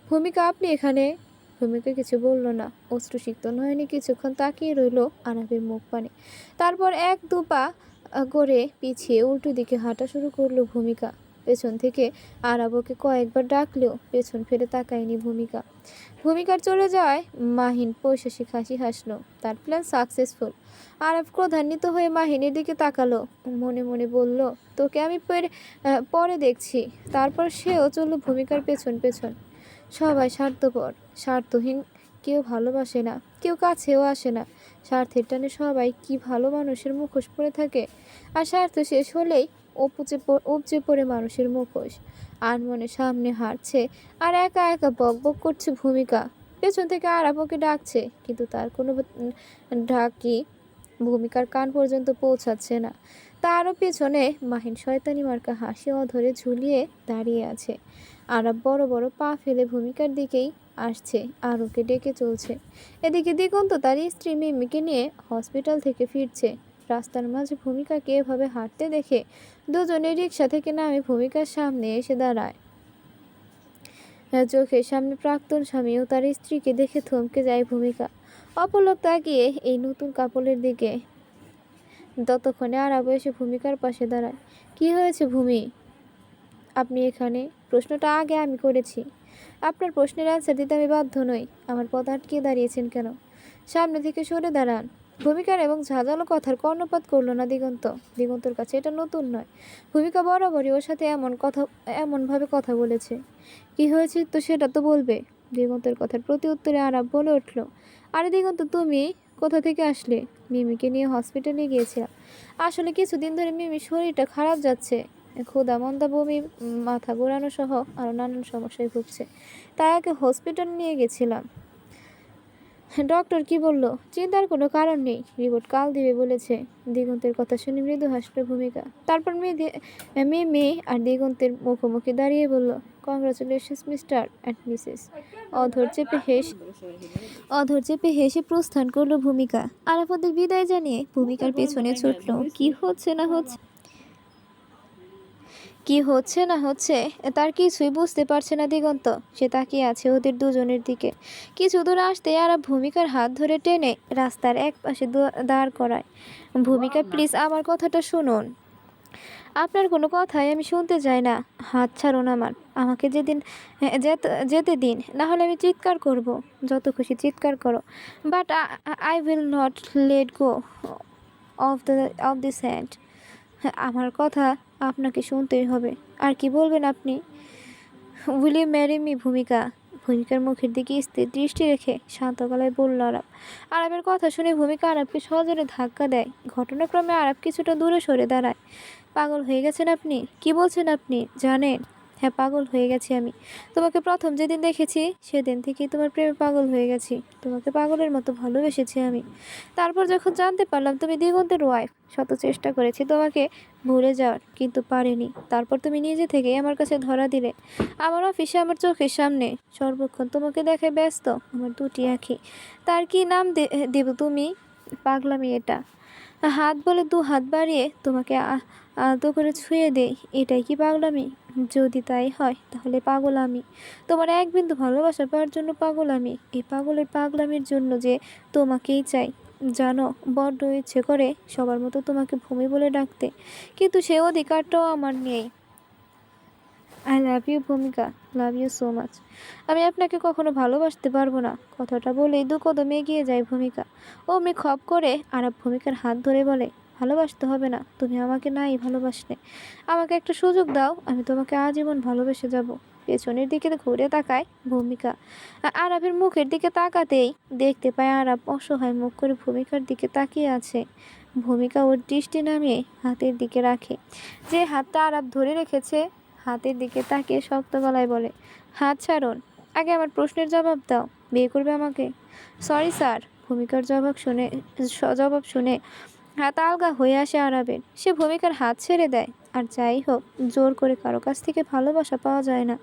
ভূমিকা আপনি এখানে? ভূমিকা কিছু বলল না। অশ্রুসিক্ত নয়নি কিছুক্ষণ তাকিয়ে রইল আরাফের মুখ পানে। তারপর এক দু পা করে পিছিয়ে উল্টো দিকে হাঁটা শুরু করলো ভূমিকা। পেছন থেকে আরাব ওকে কয়েকবার ডাকলেও পেছন ফিরে তাকায়নি ভূমিকার চলে যাওয়ায় মাহিন পৈশাসিক হাসি হাসলো। তার প্ল্যান সাকসেসফুল। আরাব ক্রোধান্বিত হয়ে মাহিনের দিকে তাকালো। মনে মনে বলল, তোকে আমি পরে দেখছি। তারপর সেও চলল ভূমিকার পেছন পেছন। সবাই স্বার্থপর, স্বার্থহীন। কেউ ভালোবাসে না, কেউ কাছেও আসে না। স্বার্থের টানে সবাই কি ভালো মানুষের মুখোশ পরে থাকে। আর স্বার্থ শেষ হলেই উপচে পড়ে মানুষের মুখোশ। আনমনে সামনে হাঁটছে আর একা একা বক বক করছে ভূমিকা। পেছন থেকে আরাপ ওকে ডাকছে, কিন্তু তার কোনো ডাকই ভূমিকার কান পর্যন্ত পৌঁছাচ্ছে না। তারও পেছনে মাহিন শয়তানি মার্কা হাসি অধরে ঝুলিয়ে দাঁড়িয়ে আছে। আরব বড় বড় পা ফেলে ভূমিকার দিকেই আসছে আর ওকে ডেকে চলছে। এদিকে দিগন্ত তার স্ত্রী মিমিকে নিয়ে হসপিটাল থেকে ফিরছে। রাস্তার মাঝে ভূমিকাকে এভাবে হাঁটতে দেখে দুজনে রিক্সা থেকে নামে ভূমিকার সামনে এসে দাঁড়ায়। চোখের সামনে প্রাক্তন স্বামী ও তার স্ত্রীকে দেখে থমকে যায় ভূমিকা, অপলক তাকিয়ে এই নতুন কাপড়ের দিকে। ততক্ষণে আরব এসে ভূমিকার পাশে দাঁড়ায়। কি হয়েছে ভূমি, আপনি এখানে? প্রশ্নটা আগে আমি করেছি। আপনার প্রশ্নের অ্যান্সার দিতে আমি বাধ্য নই। আমার পথ আটকে দাঁড়িয়েছেন কেন? সামনে থেকে সরে দাঁড়ান। ভূমিকার এবং ঝাঁঝালো কথার কর্ণপাত করলো না দিগন্ত। দিগন্তর কাছে এটা নতুন নয়। ভূমিকা বরাবরই ওর সাথে এমনভাবে কথা বলেছে। কি হয়েছে তো সেটা তো বলবে। দিগন্তের কথার প্রতি উত্তরে আরব বলে উঠল, আরে দিগন্ত, তুমি কোথা থেকে আসলে? মিমিকে নিয়ে হসপিটালে গিয়েছিলাম। আসলে কিছুদিন ধরে মিমির শরীরটা খারাপ যাচ্ছে। ক্ষুধা, মন্দা, বমি, মাথা ঘোরানো সহ আরও নানান সমস্যায় ভুগছে। তাই আগে হসপিটাল নিয়ে গেছিলাম। ডক্টর কি বলল? চিন্তার কোনো কারণ নেই, রিপোর্ট কাল দিবে বলেছে। দিগন্তের কথা শুনে মৃদু হাসল ভূমিকা। তারপর মিমি আর দিগন্তের মুখোমুখি দাঁড়িয়ে বলল, কংগ্রাচুলেশনস মিস্টার অ্যান্ড মিসেস। অধর চেপে হেসে প্রস্থান করলো ভূমিকা। আরাফাতের বিদায় জানিয়ে ভূমিকার পেছনে ছুটল। কি হচ্ছে না হচ্ছে তার কিছুই বুঝতে পারছে না দিগন্ত। সে তাকিয়ে আছে ওদের দুজনের দিকে। কিছু দূর আসতেই আরব ভূমিকার হাত ধরে টেনে রাস্তার এক পাশে দাঁড় করায়। ভূমিকা, প্লিজ আমার কথাটা শুনুন। আপনার কোনো কথাই আমি শুনতে চাই না। হাত ছাড়ুন আমার। আমাকে যেতে দিন, না হলে আমি চিৎকার করব। যত খুশি চিৎকার করো, but I will not let go of this hand. আমার কথা আপনাকে শুনতেই হবে। আর কি বলবেন আপনি? উইল ইউ ম্যারি মি ভূমিকা? ভূমিকার মুখের দিকে স্থির দৃষ্টি রেখে শান্ত গলায় বলল আরব। আরবের কথা শুনে ভূমিকা আরবকে সজোরে ধাক্কা দেয়। ঘটনাক্রমে আরব কিছুটা দূরে সরে দাঁড়ায়। পাগল হয়ে গেছেন আপনি? কি বলছেন আপনি? জানেন, হ্যাঁ, পাগল হয়ে গেছি আমি। তোমাকে প্রথম যেদিন দেখেছি সেদিন থেকেই তোমার প্রেমে পাগল হয়ে গেছি। তোমাকে পাগলের মতো ভালোবেসেছি আমি। তারপর যখন জানতে পারলাম তুমি দিগন্তের ওয়াইফ, শত চেষ্টা করেছি তোমাকে ভুলে যাওয়ার, কিন্তু পারিনি। তারপর তুমি নিজে থেকেই আমার কাছে ধরা দিলে। আমার অফিসে আমার চোখের সামনে সর্বক্ষণ তোমাকে দেখে ব্যস্ত আমার দুটি আঁখি। তার কি নাম দেব তুমি? পাগলামি এটা। হাত বলে দু হাত বাড়িয়ে তোমাকে আলতো করে ছুঁয়ে দেই, এটাই কি পাগলামি? যদি তাই হয় তাহলে পাগল আমি। তোমার এক বিন্দু ভালোবাসা পাওয়ার জন্য পাগল আমি। এই পাগলের পাগলামির জন্য যে তোমাকেই চাই। জানো, বড্ড ইচ্ছে করে সবার মতো তোমাকে ভূমি বলে ডাকতে, কিন্তু সে অধিকারটাও আমার নেই। আই লাভ ইউ ভূমিকা, লাভ ইউ সো মাচ। আমি আপনাকে কখনো ভালোবাসতে পারবো না। কথাটা বলেই দু কদম এগিয়ে যায় ভূমিকা। অমনি খপ করে আরব ভূমিকার হাত ধরে বলে, ভালোবাসতে হবে না, তুমি আমাকে নাই ভালোবাসলে। আমাকে একটা সুযোগ দাও, আমি তোমাকে আজীবন ভালোবেসে যাব। পেছনের দিকে ঘুরে তাকায় ভূমিকা। আরবের মুখের দিকে তাকাতেই দেখতে পায় আরব অসহায় মুখ করে ভূমিকার দিকে তাকিয়ে আছে। ভূমিকা ওর দৃষ্টি নামিয়ে হাতের দিকে রাখে। যে হাতটা আরব ধরে রেখেছে, হাতের দিকে তাকিয়ে শক্ত গলায় বলে, হাত ছাড়ুন। আগে আমার প্রশ্নের জবাব দাও, বিয়ে করবে আমাকে? Sorry sir. ভূমিকার জবাব শুনে হাত আলগা হয়ে আসে আরবের। সে ভূমিকার হাত ছেড়ে দেয়। আর যাই হোক, জোর করে কারো কাছ থেকে ভালোবাসা পাওয়া যায় না।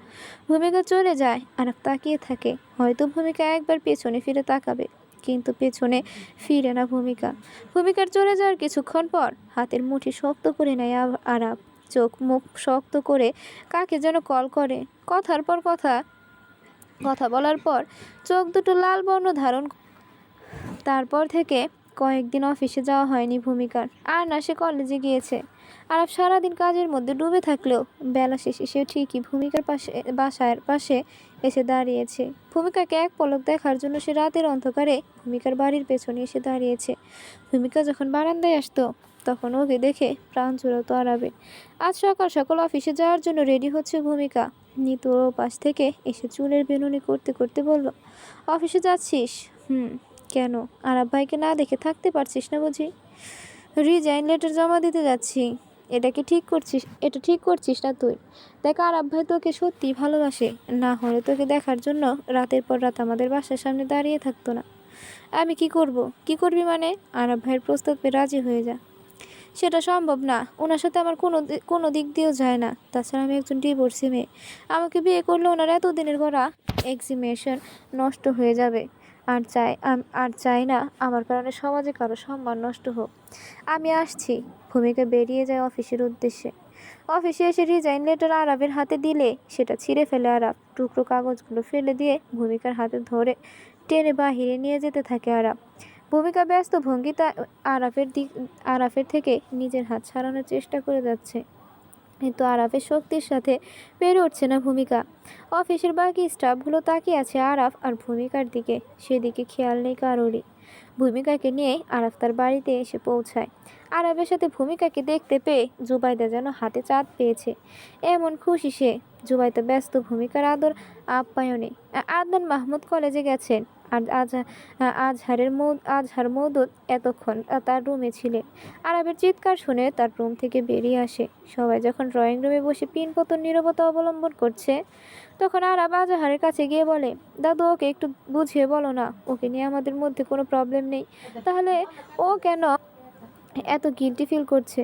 ভূমিকা চলে যায়, আরব তাকিয়ে থাকে। হয়তো ভূমিকা একবার পেছনে ফিরে তাকাবে, কিন্তু পেছনে ফিরে না ভূমিকা। ভূমিকার চলে যাওয়ার কিছুক্ষণ পর হাতের মুঠি শক্ত করে নেয় আরব। চোখ মুখ শক্ত করে কাকে যেন কল করে। কথার পর কথা বলার পর চোখ দুটো লাল বর্ণ ধারণ। তারপর থেকে কয়েকদিন অফিসে যাওয়া হয়নি ভূমিকার। আর না সে কলেজে গিয়েছে। আরব সারাদিন কাজের মধ্যে ডুবে থাকলেও বেলা শেষে সে ঠিকই ভূমিকার বাসার পাশে এসে দাঁড়িয়েছে। ভূমিকাকে এক পলক দেখার জন্য সে রাতের অন্ধকারে ভূমিকার বাড়ির পেছনে এসে দাঁড়িয়েছে। ভূমিকা যখন বারান্দায় আসতো তখন ওকে দেখে প্রাণ জুড়াতো আরবে। আজ সকাল সকাল অফিসে যাওয়ার জন্য রেডি হচ্ছে ভূমিকা। নিতু ওর পাশ থেকে এসে চুলের বেনুনি করতে করতে বলল, অফিসে যাচ্ছিস? কেন? আরব ভাইকে না দেখে থাকতে পারছিস না বুঝি? রিজাইন লেটার জমা দিতে যাচ্ছি। এটা ঠিক করছিস না তুই? দেখ, আরব ভাই তোকে সত্যিই ভালোবাসে, না হলে তোকে দেখার জন্য রাতের পর রাত আমাদের বাসার সামনে দাঁড়িয়ে থাকতো না। আমি কি করব? কি করবি মানে? আরাফ ভাইয়ের প্রস্তাবে রাজি হয়ে যা। সেটা সম্ভব না। ওনার সাথে আমার কোনো দিক দিয়েও যায় না। তাছাড়া আমি একজন ডিভোর্সি মেয়ে। আমাকে বিয়ে করলে ওনার এতদিনের গড়া এক্সিমেশন নষ্ট হয়ে যাবে। আর চাই না আমার কারণে সমাজে কারো সম্মান নষ্ট হোক। আমি আসছি। ভূমিকা বেরিয়ে যায় অফিসের উদ্দেশ্যে। অফিসে এসে রিজাইন লেটার আরাফের হাতে দিলে সেটা ছিঁড়ে ফেলে আরাফ। টুকরো কাগজগুলো ফেলে দিয়ে ভূমিকার হাতে ধরে টেনে বাহিরে নিয়ে যেতে থাকে আরাফ। ভূমিকা ব্যস্ত ভঙ্গিতে আরাফের থেকে নিজের হাত ছাড়ানোর চেষ্টা করে যাচ্ছে, কিন্তু আরাফের শক্তির সাথে পেরে উঠছে না ভূমিকা। অফিসের বাকি স্টাফগুলো তাকিয়ে আছে আরাফ আর ভূমিকার দিকে। সেদিকে খেয়াল নেই কারোরই। ভূমিকাকে নিয়ে আরাফ তার বাড়িতে এসে পৌঁছায়। আরাফের সাথে ভূমিকাকে দেখতে পেয়ে জুবাইদা যেন হাতে চাঁদ পেয়েছে, এমন খুশি সে। জুবাইদা ব্যস্ত ভূমিকার আদর আপ্যায়নে। আদনান মাহমুদ কলেজে গেছেন আর আজহার মওদুদ এতক্ষণ তার রুমে ছিলেন। আরাফের চিৎকার শুনে তার রুম থেকে বেরিয়ে আসে। সবাই যখন ড্রয়িং রুমে বসে পিনপতন নীরবতা অবলম্বন করছে, তখন আরাফ আজহারের কাছে গিয়ে বলে, দাদু ওকে একটু বুঝিয়ে বলো না, ওকে নিয়ে আমাদের মধ্যে কোনো প্রবলেম নেই, তাহলে ও কেন এত গিল্টি ফিল করছে?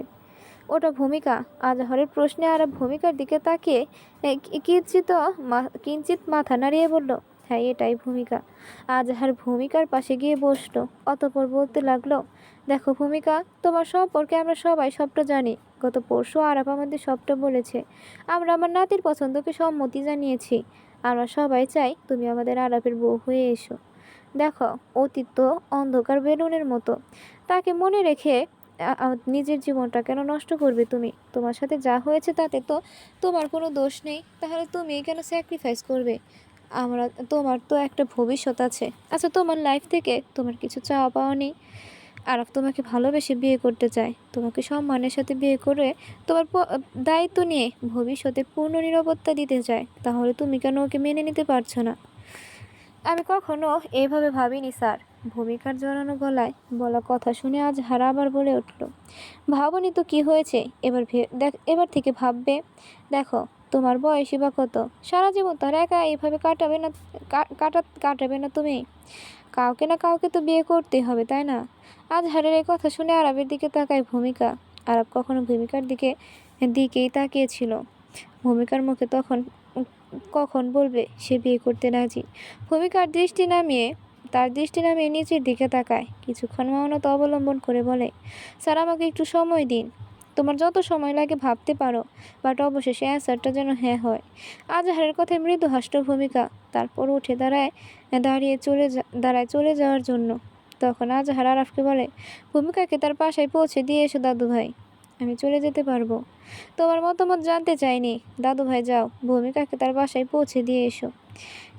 ওটা ভূমিকা। আজহারের প্রশ্নে আরাফ ভূমিকার দিকে তাকিয়ে কিঞ্চিত মাথা নাড়িয়ে বলল, হ্যাঁ এটাই ভূমিকা। আজহার ভূমিকার পাশে গিয়ে বসলো। অতঃপর বলতে লাগলো, দেখো ভূমিকা, তোমার সম্পর্কে আমরা সবাই সবটা জানি। গত পরশু আরাফ আমাদের সবটা বলেছে। আমরা আমার নাতির পছন্দকে সম্মতি জানিয়েছি। আমরা সবাই চাই তুমি আমাদের আরাফের বউ হয়ে এসো। দেখো, অতীত তো অন্ধকার বেলুনের মতো, তাকে মনে রেখে নিজের জীবনটা কেন নষ্ট করবে তুমি? তোমার সাথে যা হয়েছে তাতে তো তোমার কোনো দোষ নেই, তাহলে তুমি কেন স্যাক্রিফাইস করবে? তোমার তো একটা ভবিষ্যৎ আছে। আচ্ছা, তোমার লাইফ থেকে তোমার কিছু চাওয়া পাওয়া নেই? আরাফ তোমাকে ভালোবেসে বিয়ে করতে চায়, তোমাকে সম্মানের সাথে বিয়ে করে তোমার দায়িত্ব নিয়ে ভবিষ্যতে পূর্ণ নিরাপত্তা দিতে চায়, তাহলে তুমি কেন ওকে মেনে নিতে পারছো না? আমি কখনো এইভাবে ভাবিনি স্যার। ভূমিকার জড়ানো গলায় বলা কথা শুনে আজহার আবার বলে উঠল, ভাবনি তো কি হয়েছে? এবার থেকে ভাববে। দেখো, তোমার বয়সই বা কত? সারা জীবন তার একা এইভাবে কাটাবে না তুমি? কাউকে না কাউকে তো বিয়ে করতেই হবে, তাই না? আজহারের এই কথা শুনে আরবের দিকে তাকায় ভূমিকা। আরব কখনো ভূমিকার দিকেই তাকিয়েছিল। ভূমিকার মুখে তখন কখন বলবে সে বিয়ে করতে রাজি? তার দৃষ্টি নামিয়ে নিচের দিকে তাকায়। কিছুক্ষণ মৌনতা অবলম্বন করে বলে, স্যার আমাকে একটু সময় দিন। তোমার যত সময় লাগে ভাবতে পারো, বাট অবশেষে অ্যান্সারটা যেন হ্যাঁ হয়। আজহারের কথায় মৃদু হাসল ভূমিকা। তারপর উঠে দাঁড়ায় চলে যাওয়ার জন্য। তখন আজহার আরাফকে বলে, ভূমিকাকে তার বাসায় পৌঁছে দিয়ে এসো দাদু ভাই। আমি চলে যেতে পারবো। তোমার মতামত জানতে চাইনি। দাদু ভাই যাও, ভূমিকাকে তার বাসায় পৌঁছে দিয়ে এসো।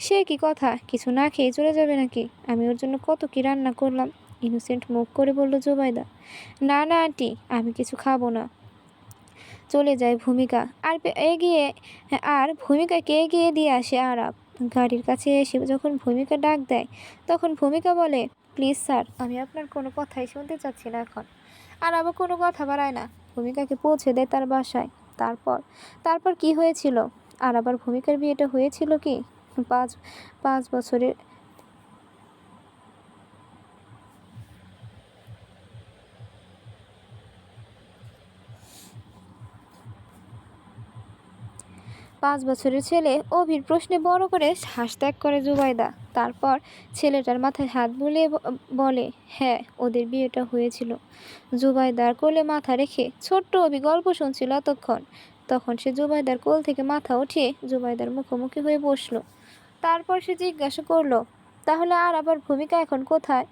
সে কি কথা, কিছু না খেয়ে চলে যাবে নাকি? আমি ওর জন্য কত কি রান্না করলাম। ইনোসেন্ট মুখ করে বলল জুবাইদা। না না আন্টি, আমি কিছু খাবো না। চলে যায় ভূমিকা। আর ভূমিকাকে এগিয়ে দিয়ে আসে আরাপ। গাড়ির কাছে এসে যখন ভূমিকা ডাক দেয়, তখন ভূমিকা বলে, প্লিজ স্যার, আমি আপনার কোনো কথাই শুনতে চাচ্ছি না এখন। আর আবার কোনো কথা বাড়ায় না। ভূমিকাকে পৌঁছে দেয় তার বাসায়। তারপর কি হয়েছিল? আর আবার ভূমিকার বিয়েটা হয়েছিল কি? পাঁচ পাঁচ বছরের 5 বছরের ছেলে অভির প্রশ্নে বড় করে শ্বাস ত্যাগ করে জুবাইদা। তারপর ছেলেটার মাথায় হাত বুলিয়ে বলে, হ্যাঁ, ওদের বিয়েটা হয়েছিল। জুবাইদার কোলে মাথা রেখে ছোট্ট অভি গল্প শুনছিল এতক্ষণ। তখন সে জুবাইদার কোল থেকে মাথা উঠিয়ে জুবাইদার মুখোমুখি হয়ে বসলো। তারপর সে জিজ্ঞাসা করলো, তাহলে আর আবার ভূমিকা এখন কোথায়?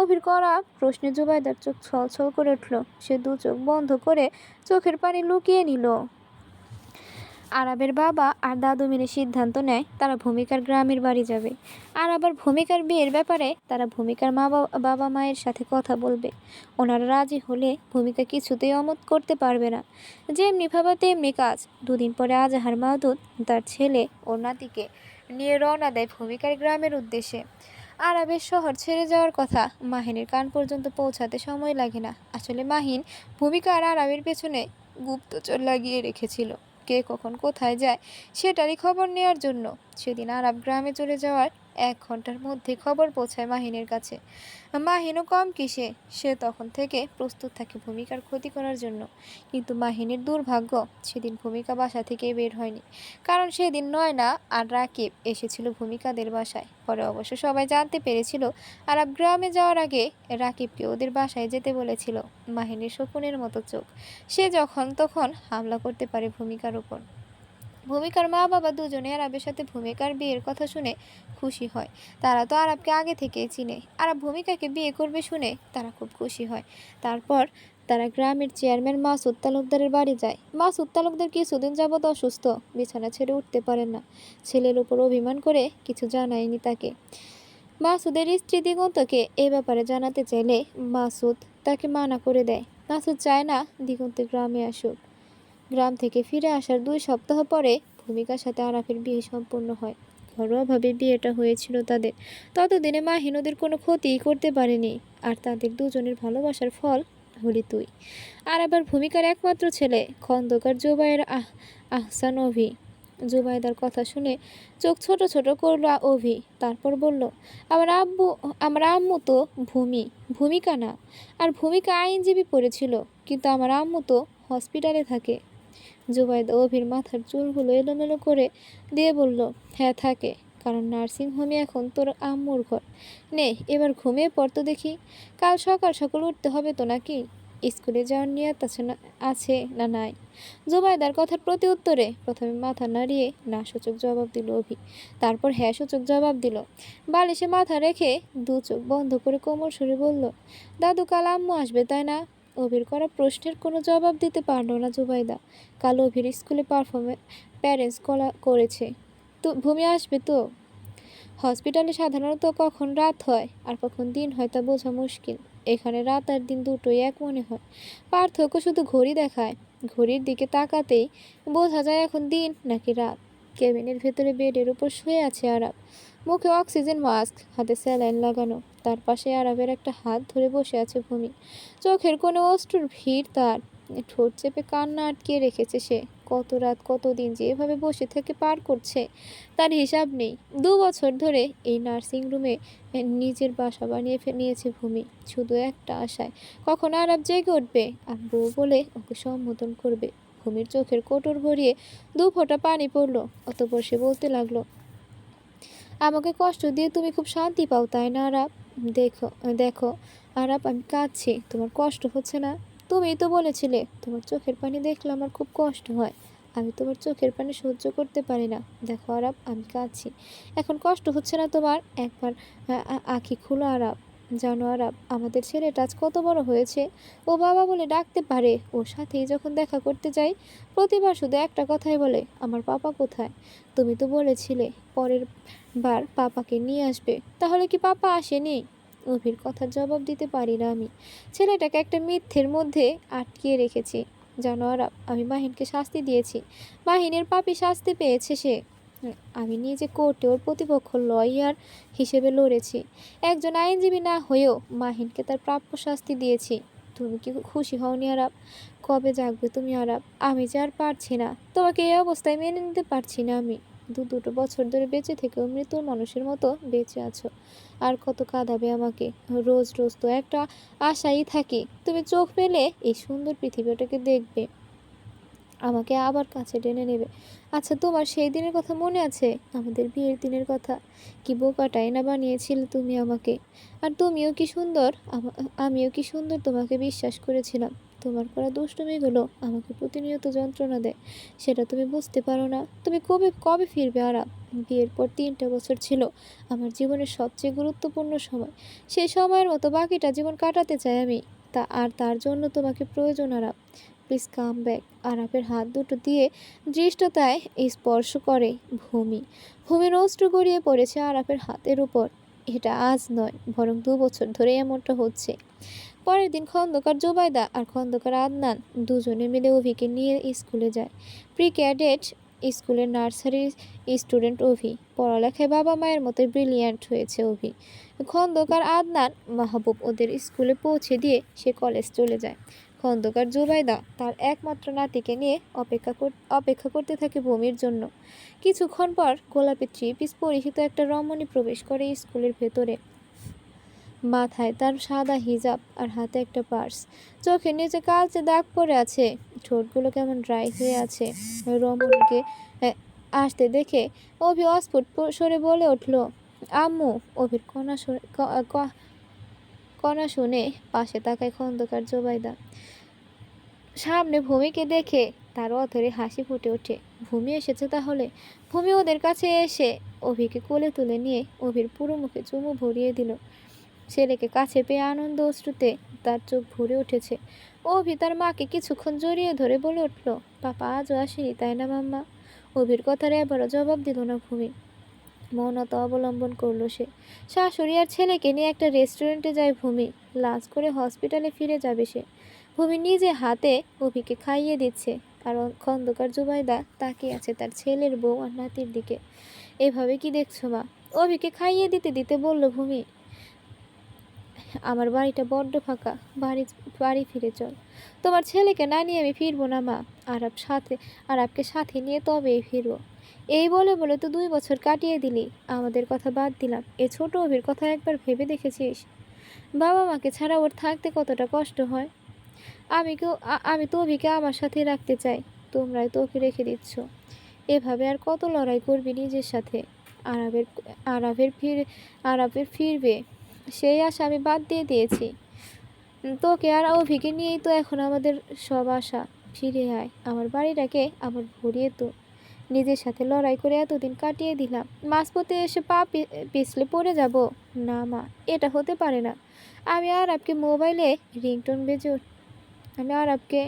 অভির করা প্রশ্নে জুবাইদার চোখ ছলছল করে উঠল। সে দু চোখ বন্ধ করে চোখের পানি লুকিয়ে নিল। আরাবের বাবা আর দাদু মিলে সিদ্ধান্ত নেয় তারা ভূমিকার গ্রামের বাড়ি যাবে। আর আবার ভূমিকার বিয়ের ব্যাপারে তারা ভূমিকার বাবা মায়ের সাথে কথা বলবে। ওনারা রাজি হলে ভূমিকা কিছুতেই অমত করতে পারবে না। যেমনি ভাবা তেমনি কাজ। দুদিন পরে আজহার মাহদুদ তার ছেলে ও নাতিকে নিয়ে রওনা দেয় ভূমিকার গ্রামের উদ্দেশ্যে। আরাবের শহর ছেড়ে যাওয়ার কথা মাহিনের কান পর্যন্ত পৌঁছাতে সময় লাগে না। আসলে মাহিন ভূমিকা আর আরাবের পেছনে গুপ্তচর লাগিয়ে রেখেছিল, কে কখন কোথায় যায় সেটারই খবর নেওয়ার জন্য। সেদিন আরাব গ্রামে চলে যাওয়ার 1 ঘন্টার মধ্যে খবর পৌঁছায় মাহিনের কাছে। মাহিনও কম কিসে, সে তখন থেকে প্রস্তুত থাকে ভূমিকার ক্ষতি করার জন্য। কিন্তু মাহিনের দুর্ভাগ্য, সেদিন ভূমিকা বাসা থেকে বের হয়নি। কারণ সেদিন নয়না আর রাকিব এসেছিল ভূমিকাদের বাসায়। পরে অবশ্য সবাই জানতে পেরেছিল আরব গ্রামে যাওয়ার আগে রাকিবকে ওদের বাসায় যেতে বলেছিল। মাহিনের শকুনের মতো চোখ, সে যখন তখন হামলা করতে পারে ভূমিকার উপর। ভূমিকার মা বাবা দুজনে আরবের সাথে ভূমিকার বিয়ের কথা শুনে খুশি হয়। তারা তো আরবকে আগে থেকেই চিনে। আরব ভূমিকাকে বিয়ে করবে শুনে তারা খুব খুশি হয়। তারপর তারা গ্রামের চেয়ারম্যান মাসুদ তালুকদারের বাড়ি যায়। মাসুদ তালুকদার কিছুদিন যাবৎ অসুস্থ, বিছানা ছেড়ে উঠতে পারেন না। ছেলের উপর অভিমান করে কিছু জানায়নি তাকে। মাসুদের স্ত্রী দিগন্তকে এ ব্যাপারে জানাতে চাইলে মাসুদ তাকে মানা করে দেয়। মাসুদ চায় না দিগন্ত গ্রামে আসুক। গ্রাম থেকে ফিরে আসার 2 সপ্তাহ পরে ভূমিকার সাথে আরাফের বিয়ে সম্পূর্ণ হয়। ঘরোয়াভাবে বিয়েটা হয়েছিল তাদের। ততদিনে মাহিন ওদের কোনো ক্ষতিই করতে পারেনি। আর তাদের দুজনের ভালোবাসার ফল হলি তুই। আর আবার ভূমিকার একমাত্র ছেলে খন্দকার জুবায়ের আহসান অভি। জুবাইদার কথা শুনে চোখ ছোট ছোট করল অভি। তারপর বলল, আমার আম্মু তো ভূমিকা না। আর ভূমিকা আইনজীবী পড়েছিল, কিন্তু আমার আম্মু তো হসপিটালে থাকে। জুবাইদা অভির মাথার চুলগুলো এলোমেলো করে দিয়ে বলল, হ্যাঁ থাকে, কারণ নার্সিং হোমে এখন তোর আম্মুর ঘর। নে এবার ঘুমিয়ে পড়তো দেখি, কাল সকাল সকাল উঠতে হবে তো নাকি? স্কুলে যাওয়ার নিয়ত আছে না নাই? জুবাইদার কথার প্রতি উত্তরে প্রথমে মাথা নাড়িয়ে না সূচক জবাব দিল অভি, তারপর হ্যাঁ সূচক জবাব দিল। বালিশে মাথা রেখে 2 চোখ বন্ধ করে কোমল সুরে বলল, দাদু কাল আম্মু আসবে তাই না? অভির করা প্রশ্নের কোনো জবাব দিতে পারল না জুবাইদা। কাল অভির স্কুলে প্যারেন্টস করেছে। তো ভূমি আসবে তো? হসপিটালে সাধারণত কখন রাত হয় আর কখন দিন হয় তা বোঝা মুশকিল। এখানে রাত আর দিন দুটোই এক মনে হয়। পার্থক্য শুধু ঘড়ি দেখায়। ঘড়ির দিকে তাকাতেই বোঝা যায় এখন দিন নাকি রাত। কেবিনের ভেতরে বেডের উপর শুয়ে আছে আরাব, মুখে অক্সিজেন মাস্ক, হাতে স্যালাইন লাগানো। তার পাশে আরবের একটা হাত ধরে বসে আছে ভূমি। চোখের কোনো অশ্রুর ভিড় তার। ঠোঁট চেপে কান্না আটকিয়ে রেখেছে সে। কত রাত কত দিন যে এভাবে বসে থেকে পার করছে তার হিসাব নেই। 2 বছর ধরে এই নার্সিং রুমে নিজের বাসা বানিয়ে নিয়েছে ভূমি, শুধু একটা আশায়, কখন আরব জেগে উঠবে আর বউ বলে ওকে সম্বোধন করবে। ভূমির চোখের কোটর ভরিয়ে 2 ফোঁটা পানি পড়লো। অতঃপর সে বলতে লাগলো, আমাকে কষ্ট দিয়ে তুমি খুব শান্তি পাও তাই না আরাব? দেখো দেখো আরাব, আমি কাঁদছি, তোমার কষ্ট হচ্ছে না? তুমিই তো বলেছিলে তোমার চোখের পানি দেখলে আমার খুব কষ্ট হয়। আমি তোমার চোখের পানি সহ্য করতে পারি না। দেখো আরাব, আমি কাঁদছি, এখন কষ্ট হচ্ছে না তোমার? একবার আঁখি খুলো আরাব। জানো আরাব, আমাদের ছেলেটা আজ কত বড় হয়েছে। ও বাবা বলে ডাকতে পারে। ওর সাথেই যখন দেখা করতে যাই প্রতিবার শুধু একটা কথাই বলে, আমার পাপা কোথায়? তুমি তো বলেছিলে পরের বার পাপাকে নিয়ে আসবে, তাহলে কি পাপা আসেনি? অভির কথার জবাব দিতে পারি না আমি। ছেলেটাকে একটা মিথ্যের মধ্যে আটকিয়ে রেখেছি। জানো আরাব, আমি মাহিনকে শাস্তি দিয়েছি। মাহিনের পাপী শাস্তি পেয়েছে সে। আমি নিজে কোর্টে ওর প্রতিপক্ষ লয়ার হিসেবে লড়েছি। একজন আইনজীবী না হয়েও মাহিনকে তার প্রাপ্য শাস্তি দিয়েছি। তুমি কি খুশি হওনি আরাব? কবে জাগবে তুমি আরাব? আমি যে আর পারছি না, তোমাকে এই অবস্থায় মেনে নিতে পারছি না আমি। দুটো বছর ধরে বেঁচে থেকেও মৃত্যুর মানুষের মতো বেঁচে আছো। আর কত কাঁদাবে আমাকে? রোজ রোজ তো একটা আশাই থাকি, তুমি চোখ মেলে এই সুন্দর পৃথিবীটাকে দেখবে, আমাকে আবার কাছে টেনে নেবে। আচ্ছা, তোমার সেই দিনের কথা মনে আছে? আমাদের বিয়ের দিনের কথা। কি বোকাটাই না বানিয়েছিলে তুমি আমাকে। আর আমিও কি সুন্দর তোমাকে বিশ্বাস করেছিলাম। তোমার করা দুষ্টুমিগুলো আমাকে প্রতিনিয়ত যন্ত্রণা দেয়, সেটা তুমি বুঝতে পারো না। তুমি কবে কবে ফিরবে আরাম? বিয়ের পর 3টা বছর ছিল আমার জীবনের সবচেয়ে গুরুত্বপূর্ণ সময়। সেই সময়ের মতো বাকিটা জীবন কাটাতে চাই আমি। তার জন্য তোমাকে প্রয়োজন আরাম। Please come back. আরাফের হাত দুটো দিয়ে দৃষ্টতায় স্পর্শ করে ভূমি। ভূমির অশ্রু গড়িয়ে পড়েছে আরাফের হাতের উপর। এটা আজ নয়, বরং 2 বছর ধরে এমনটা হচ্ছে। পরের দিন খন্দকার জুবাইদা আর খন্দকার আদনান দুজনে মিলে অভিকে নিয়ে স্কুলে যায়। প্রি ক্যাডেট স্কুলের নার্সারি স্টুডেন্ট অভি। পড়ালেখায় বাবা মায়ের মতো ব্রিলিয়ান্ট হয়েছে অভি। খন্দকার আদনান মাহবুব ওদের স্কুলে পৌঁছে দিয়ে সে কলেজ চলে যায়। খন্দকার জুবাইদা তার একমাত্র নাতিকে নিয়ে অপেক্ষা করতে থাকে ভূমির জন্য। কিছুক্ষণ পর গোলাপি থ্রি পিস পরিহিত একটা রমণী প্রবেশ করে স্কুলের ভেতরে। মাথায় তার সাদা হিজাব আর হাতে একটা পার্স। চোখের নিচে কালচে দাগ পড়ে আছে, ঠোঁটগুলো কেমন ড্রাই হয়ে আছে। রমণীকে আসতে দেখে অভি অস্ফুট সরে বলে উঠল, আম্মু। অভির কণা শুনে পাশে তাকায় খন্দকার জুবাইদা। সামনে ভূমিকে দেখে তার অথরে হাসি ফুটে ওঠে। ভূমি এসেছে তাহলে। ভূমি ওদের কাছে এসে অভিকে কোলে তুলে নিয়ে অভির পুরো মুখে চুমু ভরিয়ে দিল। ছেলেকে কাছে পেয়ে আনন্দ অশ্রুতে তার চোখ ভরে উঠেছে। অভি তার মাকে কিছুক্ষণ জড়িয়ে ধরে বলে উঠল, পাপা আজও আসেনি তাই না মাম্মা? অভির কথার এবারও জবাব দিল না ভূমি। মৌনতা অবলম্বন করলো সে। শাশুড়ি আর ছেলেকে নিয়ে একটা রেস্টুরেন্টে যায় ভূমি। লাঞ্চ করে হসপিটালে ফিরে যাবে সে। ভূমি নিজে হাতে অভিকে খাইয়ে দিচ্ছে, কারণ খন্দকার জুবাইদা তাকিয়ে আছে তার ছেলের বউ আর নাতির দিকে। এভাবে কি দেখছো মা? অভিকে খাইয়ে দিতে দিতে বলল ভূমি, আমার বাড়িটা বড্ড ফাঁকা, বাড়ি ফিরে চল। তোমার ছেলেকে না নিয়ে আমি ফিরবো না মা। আরবকে সাথে নিয়ে তবেই ফিরবো। এই বলে বলে তো 2 বছর কাটিয়ে দিলি। আমাদের কথা বাদ দিলাম, এ ছোট অভির কথা একবার ভেবে দেখেছিস? বাবা মাকে ছাড়া ওর থাকতে কতটা কষ্ট হয়। আমি তো অভিকে আমার সাথে রাখতে চাই, তোমরাই তো ওকে রেখে দিচ্ছ। এভাবে আর কত লড়াই করবি নিজের সাথে? আরবের আরবের ফিরে আরবের ফিরবে সেই আশা আমি বাদ দিয়ে দিয়েছি। তোকে আর অভিকে নিয়েই তো এখন আমাদের সব আশা। ফিরে আয়, আমার বাড়িটাকে আবার ভরিয়ে তো। নিজের সাথে লড়াই করে এতদিন কাটিয়ে দিলাম, মাঝপথে এসে পা পিছলে পড়ে যাব? না মা, এটা হতে পারে না। আমি আরবকে রিংটোন বেজে আমি আরবকে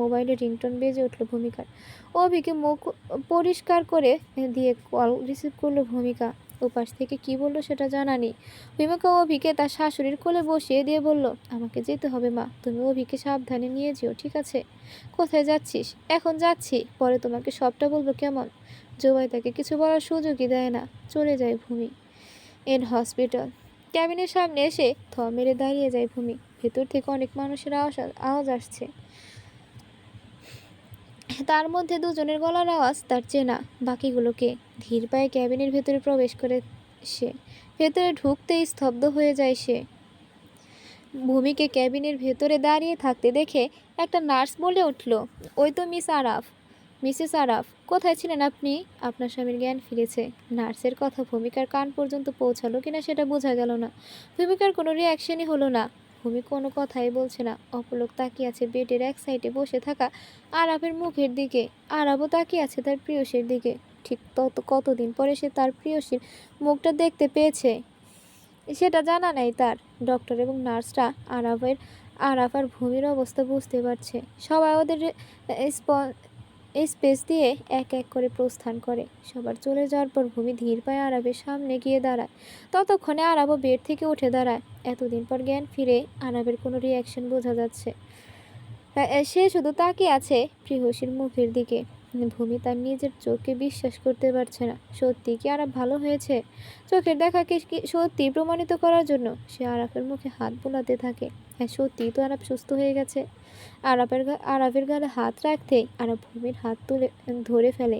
মোবাইলে রিংটোন বেজে উঠল ভূমিকার। অভিকে মুখ পরিষ্কার করে দিয়ে কল রিসিভ করলো ভূমিকা। ওপাশ থেকে কি বললো সেটা জানা নেই। ভূমিকা অভিকে তার শাশুড়ির কোলে বসিয়ে দিয়ে বলল, আমাকে যেতে হবে মা, তুমি অভিকে সাবধানে নিয়ে যেও, ঠিক আছে? কোথায় যাচ্ছিস? এখন যাচ্ছি, পরে তোমাকে সবটা বলবো কেমন? জুবাইদাকে কিছু বলার সুযোগই দেয় না, চলে যায় ভূমি। হসপিটাল ক্যাবিনের সামনে এসে থ মেরে দাঁড়িয়ে যায় ভূমি। ভেতর থেকে অনেক মানুষের আওয়াজ আসছে। তার মধ্যে দুজনের গলার আওয়াজ তার চেনা। বাকিগুলোকে ধীর পায়ে ক্যাবিনের ভেতরে প্রবেশ করে সে। ভেতরে ঢুকতেই স্তব্ধ হয়ে যায় সে। ভূমিকে ক্যাবিনের ভেতরে দাঁড়িয়ে থাকতে দেখে একটা নার্স বলে উঠল, ওই তো মিসেস আরাফ, কোথায় ছিলেন আপনি? আপনার স্বামীর জ্ঞান ফিরেছে। নার্সের কথা ভূমিকার কান পর্যন্ত পৌঁছালো কিনা সেটা বোঝা গেল না। ভূমিকার কোনো রিয়াকশনই হলো না। ভূমি কোনো কথাই বলছে না, অপলক তাকিয়ে আছে বেডের এক সাইডে বসে থাকা আরাফের মুখের দিকে। আরাফও তাকিয়ে আছে তার প্রিয়সীর দিকে। ঠিক কতদিন পরে সে তার প্রিয়সীর মুখটা দেখতে পেয়েছে সেটা জানা নাই তার। ডক্টর এবং নার্সরা আরাফ আর ভূমির অবস্থা বুঝতে পারছে। সবাই ওদের স্পেস দিয়ে এক এক করে প্রস্থান করে। সবার চলে যাওয়ার পর ভূমি ধীর পায়ে আরাফের সামনে গিয়ে দাঁড়ায়। ততক্ষণে আরাফও বেড থেকে উঠে দাঁড়ায়। এতদিন পর জ্ঞান ফিরে আরাফের কোনো রিয়াকশন বোঝা যাচ্ছে। সে শুধু তাকিয়ে আছে প্রিয়সীর মুখের দিকে। ভূমি তার নিজের চোখকে বিশ্বাস করতে পারছে না। সত্যি কি আরাফ ভালো হয়েছে? চোখের দেখাকে সত্যি প্রমাণিত করার জন্য সে আরাফের মুখে হাত বোলাতে থাকে। হ্যাঁ, সত্যিই তো আরাফ সুস্থ হয়ে গেছে। আরাফের গালে হাত রাখতেই আরাফ ভূমির হাত ধরে ফেলে।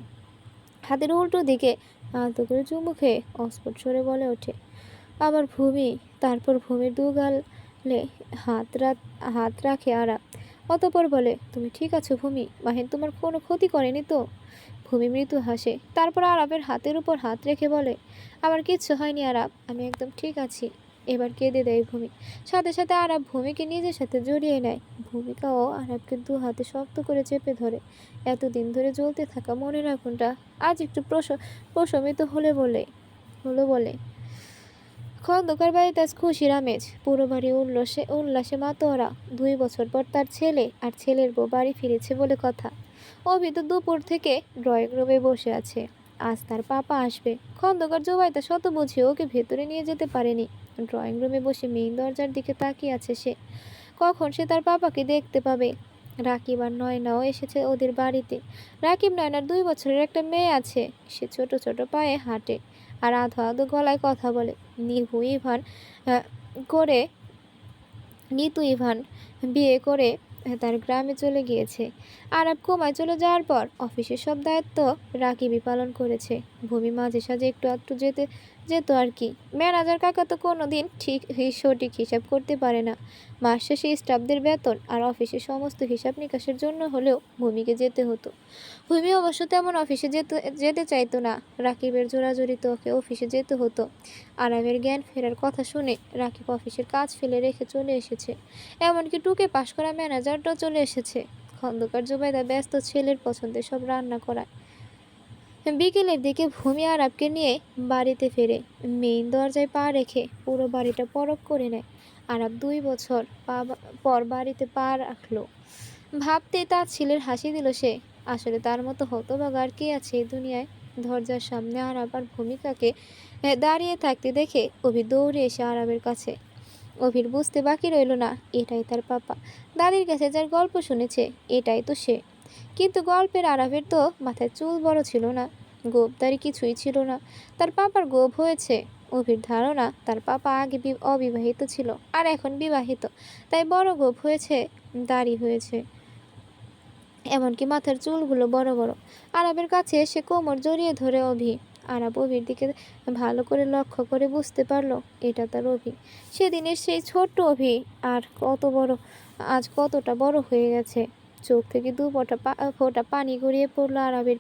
হাতের উল্টো দিকে আলতো করে চুমু খেয়ে অস্ফুট সরে বলে ওঠে, আবার ভূমি। তারপর ভূমির দু গালে হাত রাখে আরাফ। অতঃপর বলে, তুমি ঠিক আছো ভূমি? মাহিন তোমার কোনো ক্ষতি করেনি তো? ভূমি মৃদু হাসে, তারপর আরাফের হাতের উপর হাত রেখে বলে, আমার কিচ্ছু হয়নি আরাফ, আমি একদম ঠিক আছি। এবার কেঁদে দেয় ভূমি। সাথে সাথে আরাফ ভূমিকে নিজের সাথে জড়িয়ে নেয়। ভূমিকাও আরাফকে 2 হাতে শক্ত করে চেপে ধরে। এতদিন ধরে জ্বলতে থাকা মনের আগুনটা আজ একটু প্রশমিত হলো বলে। খন্দকার বাড়িতে আজ খুশির আমেজ। পুরো বাড়ি উল্লাসে মাতোয়ারা। 2 বছর পর তার ছেলে আর ছেলের বউ বাড়ি ফিরেছে বলে কথা। অভি তো দুপুর থেকে ড্রয়িং রুমে বসে আছে। আজ তার পাপা আসবে। খন্দকার জুবাইদা শত বুঝিয়ে ওকে ভেতরে নিয়ে যেতে পারেনি। ড্রয়িং রুমে বসে মেইন দরজার দিকে তাকিয়ে আছে সে। কখন সে তার পাপাকে দেখতে পাবে? রাকিব আর নয়নাও এসেছে ওদের বাড়িতে। রাকিব নয়নার 2 বছরের একটা মেয়ে আছে। সে ছোট ছোট পায়ে হাঁটে আর আধো আধো গলায় কথা বলে। নিভু ইভান করে নিতু ইভান বিয়ে করে তার গ্রামে চলে গিয়েছে। আরব কোমায় চলে যাওয়ার পর অফিসের সব দায়িত্ব রাকিবই পালন করেছে। ভূমি মাঝে সাঝে একটু আধটু যেত আর কি। ম্যানেজার কাকা তো কোনোদিন সঠিক হিসাব করতে পারে না। মাস শেষে স্টাফদের বেতন আর অফিসের সমস্ত হিসাব নিকাশের জন্য হলেও ভূমিকে যেতে হতো। ভূমি অবশ্য তেমন অফিসে যেতে চাইতো না। রাকিবের জোরাজুরিতে ওকে অফিসে যেতে হতো। আরবের জ্ঞান ফেরার কথা শুনে রাকিব অফিসের কাজ ফেলে রেখে চলে এসেছে। এমনকি টুকে পাশ করা ম্যানেজারটাও চলে এসেছে। খন্দকার জুবাইদা ব্যস্ত ছেলের পছন্দের সব রান্না করায়। বিকেলের দিকে ভূমি আরবকে নিয়ে বাড়িতে ফেরে। মেইন দরজায় পা রেখে পুরো বাড়িটা পরখ করে নেয়। আরব 2 বছর পর বাড়িতে পা রাখলো। ভাবতেই তার ছেলের হাসি দিল সে। আসলে তার মতো হতভাগা আর কে আছে এই দুনিয়ায়। দরজার সামনে আরব আর ভূমিকাকে দাঁড়িয়ে থাকতে দেখে অভি দৌড়ে এসে আরবের কাছে। অভির বুঝতে বাকি রইল না, এটাই তার পাপা। দাদির কাছে যার গল্প শুনেছে এটাই তো সে। কিন্তু গল্পের আরবের তো মাথায় চুল বড় ছিল না, গোঁফদাড়ি কিছুই ছিল না। তার পাপার গোঁফ হয়েছে। অভির ধারণা তার পাপা আগে অবিবাহিত ছিল আর এখন বিবাহিত, তাই বড় গোঁফ হয়েছে, দাড়ি হয়েছে, এমনকি মাথার চুলগুলো বড় বড়। আরবের কাছে এসে কোমর জড়িয়ে ধরে অভি। আরব অভির দিকে ভালো করে লক্ষ্য করে বুঝতে পারলো এটা তার অভি। সেদিনের সেই ছোট্ট অভি আর আজ কতটা বড় হয়ে গেছে। চোখ থেকে ফোঁটা পানি গড়িয়ে পড়লো আরবের